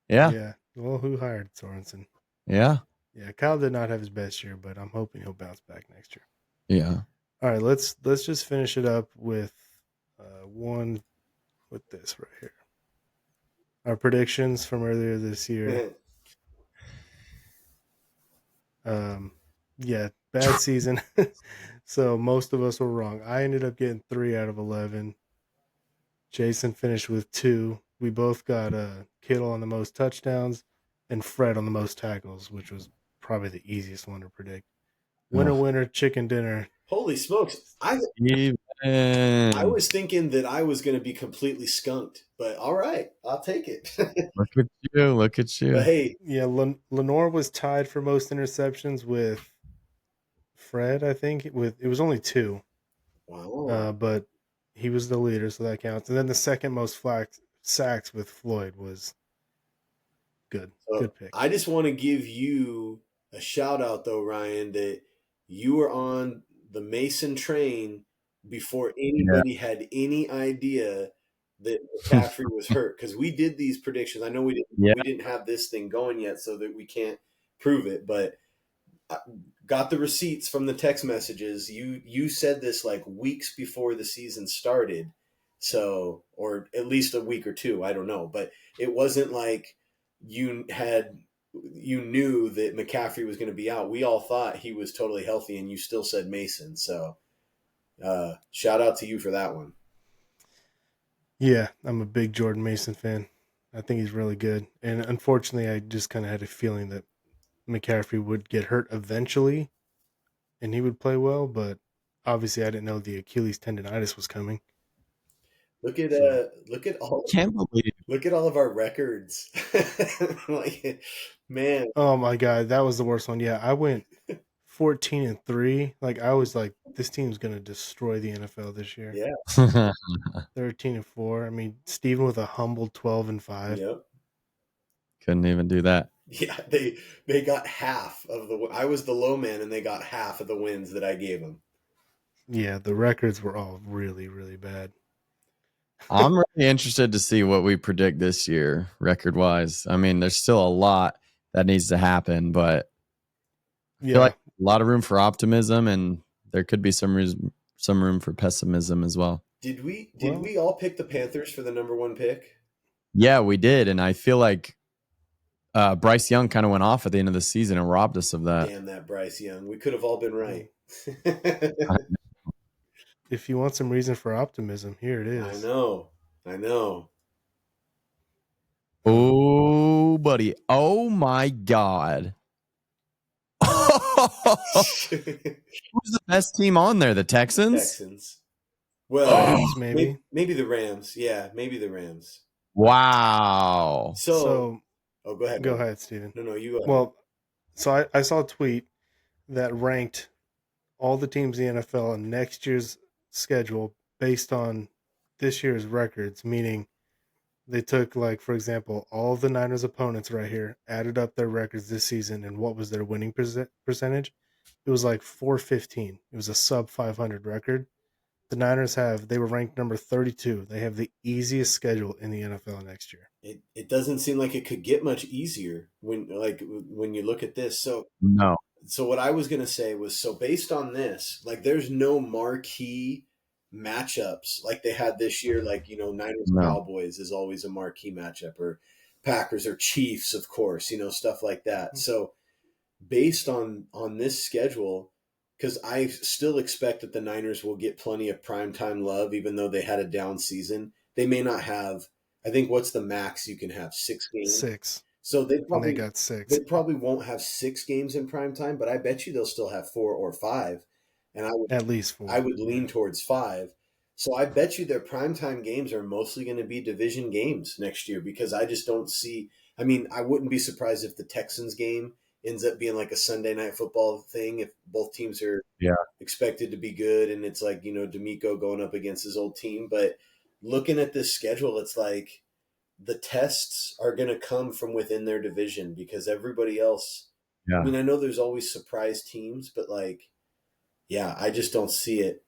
Yeah. Yeah. Well, who hired Sorensen? Yeah. Yeah, Kyle did not have his best year, but I'm hoping he'll bounce back next year. Yeah. All right, let's just finish it up with one with this right here. Our predictions from earlier this year. Yeah, bad season. So most of us were wrong. I ended up getting 3 out of 11. Jason finished with 2. We both got Kittle on the most touchdowns and Fred on the most tackles, which was probably the easiest one to predict. Winner, chicken dinner. Holy smokes! I was thinking that I was going to be completely skunked, but all right, I'll take it. Look at you. Look at you. But hey, Yeah, Lenore was tied for most interceptions with Fred, I think. It was only 2. wow. But he was the leader, so that counts. And then the second most sacks with Floyd was good. So Good pick. I just want to give you a shout out, though, Ryan, that you were on the Mason train before anybody had any idea that McCaffrey was hurt. Because we did these predictions. I know we didn't have this thing going yet, so that we can't prove it, but I got the receipts from the text messages. You said this like weeks before the season started, so or at least a week or two. I don't know, but it wasn't like you had you knew that McCaffrey was going to be out. We all thought he was totally healthy, and you still said Mason. So shout out to you for that one. Yeah, I'm a big Jordan Mason fan. I think he's really good. And unfortunately, I just kind of had a feeling that McCaffrey would get hurt eventually and he would play well, but obviously I didn't know the Achilles tendonitis was coming. Look at So Can't believe look at all of our records. Like, man, oh my god, that was the worst one. Yeah, I went 14-3. Like I was like, this team's gonna destroy the NFL this year. yeah, 13-4. I mean, Steven with a humble 12-5. yep. couldn't even do that. Yeah, they got half of the. I was the low man, and they got half of the wins that I gave them. Yeah, the records were all really, really bad. I'm really interested to see what we predict this year, record wise. I mean, there's still a lot that needs to happen, but I feel like a lot of room for optimism, and there could be some room for pessimism as well. Did we all pick the Panthers for the number 1 pick? Yeah, we did, and I feel like Bryce Young kind of went off at the end of the season and robbed us of that. Damn that Bryce Young. We could have all been right. If you want some reason for optimism, here it is. I know. Oh, buddy. Oh, my God. Who's the best team on there? The Texans? Texans. Well, maybe the Rams. Yeah, maybe the Rams. Wow. So oh, go ahead. Go ahead, Steven. No, you go ahead. Well, so I saw a tweet that ranked all the teams in the NFL on next year's schedule based on this year's records, meaning they took, like, for example, all of the Niners' opponents right here, added up their records this season, and what was their winning percentage? It was like 415. It was a sub 500 record. The Niners they were ranked number 32. They have the easiest schedule in the NFL next year. It doesn't seem like it could get much easier when you look at this. So No. So what I was going to say was, so based on this, like there's no marquee matchups like they had this year. Like, Niners Cowboys is always a marquee matchup, or Packers or Chiefs, of course, stuff like that. So based on this schedule, because I still expect that the Niners will get plenty of primetime love, even though they had a down season. They may not have, I think, what's the max you can have? 6 games? 6. So they got 6. They probably won't have 6 games in prime time, but I bet you they'll still have 4 or 5. And I would at least 4. I would lean towards 5. So I bet you their primetime games are mostly going to be division games next year, because I just don't see. I mean, I wouldn't be surprised if the Texans game ends up being like a Sunday night football thing if both teams are expected to be good, and it's like, D'Amico going up against his old team. But looking at this schedule, it's like the tests are going to come from within their division, because everybody else, I mean, I know there's always surprise teams, but I just don't see it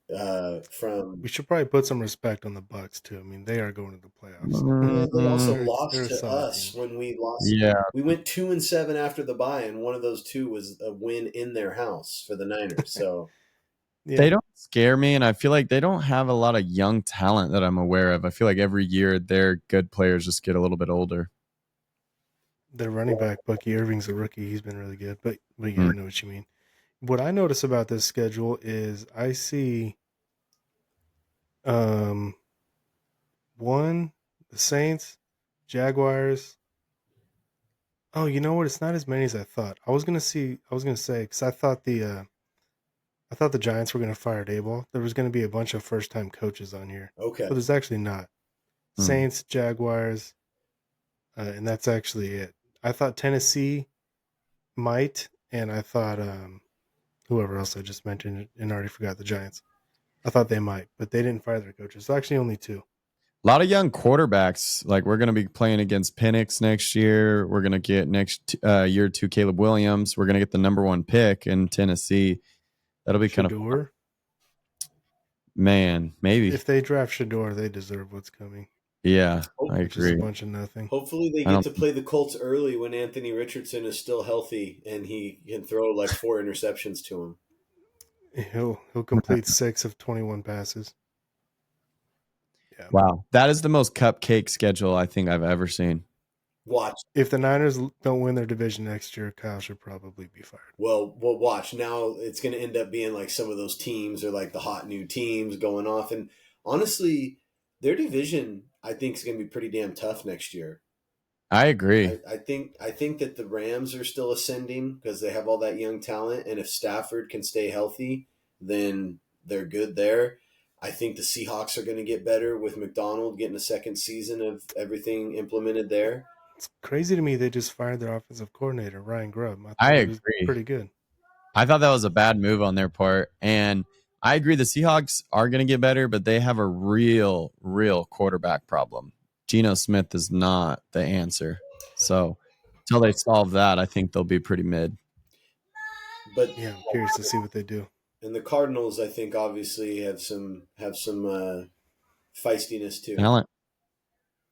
from. We should probably put some respect on the Bucs too. I mean, they are going to the playoffs. Yeah, they also lost to us team. when we lost. Yeah. We went 2-7 after the bye, and one of those 2 was a win in their house for the Niners. So they don't scare me, and I feel like they don't have a lot of young talent that I'm aware of. I feel like every year their good players just get a little bit older. Their running back, Bucky Irving's a rookie. He's been really good, but yeah, I know what you mean. What I notice about this schedule is I see the Saints, Jaguars. Oh, you know what? It's not as many as I thought. I was gonna say, because I thought the Giants were gonna fire Daboll. There was gonna be a bunch of first time coaches on here. Okay. But there's actually not. Saints, Jaguars, and that's actually it. I thought Tennessee might, and I thought whoever else I just mentioned and already forgot, the Giants. I thought they might, but they didn't fire their coaches. So actually only 2. A lot of young quarterbacks. Like, we're going to be playing against Penix next year. We're going to get next year 2 Caleb Williams. We're going to get the number 1 pick in Tennessee. That'll be kind of fun. Man, maybe. If they draft Shador, they deserve what's coming. Yeah, I agree. Just a bunch of nothing. Hopefully they get to play the Colts early when Anthony Richardson is still healthy and he can throw like 4 interceptions to him. He'll complete 6 of 21 passes. Yeah. Wow, that is the most cupcake schedule I think I've ever seen. Watch. If the Niners don't win their division next year, Kyle should probably be fired. Well, watch. Now it's going to end up being like some of those teams are like the hot new teams going off. And honestly, their division, I think, is going to be pretty damn tough next year. I agree. I think that the Rams are still ascending because they have all that young talent, and if Stafford can stay healthy, then they're good there. I think the Seahawks are going to get better with McDonald getting a second season of everything implemented there. It's crazy to me they just fired their offensive coordinator, Ryan Grubb. I I thought he was agree. pretty good. I thought that was a bad move on their part. And I agree the Seahawks are going to get better, but they have a real quarterback problem. Geno Smith is not the answer. So until they solve that, I think they'll be pretty mid. But Yeah, I'm curious to see what they do. and the Cardinals, I think, obviously have some feistiness too. Talent.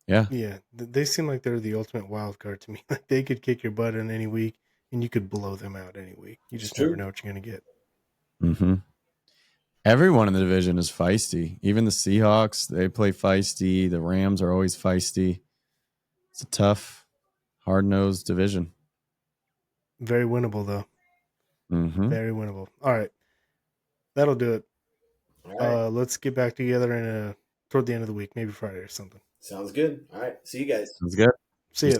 Yeah. Yeah, they seem like they're the ultimate wild card to me. Like they could kick your butt in any week, and you could blow them out any week. You just never know what you're gonna get. Mm-hmm. Everyone in the division is feisty. Even the Seahawks, they play feisty. The Rams are always feisty. It's a tough, hard-nosed division. Very winnable though. Mm-hmm. Very winnable. All right, that'll do it. All right. Let's get back together toward the end of the week, maybe Friday or something. Sounds good. All right. See you guys. Sounds good. See ya.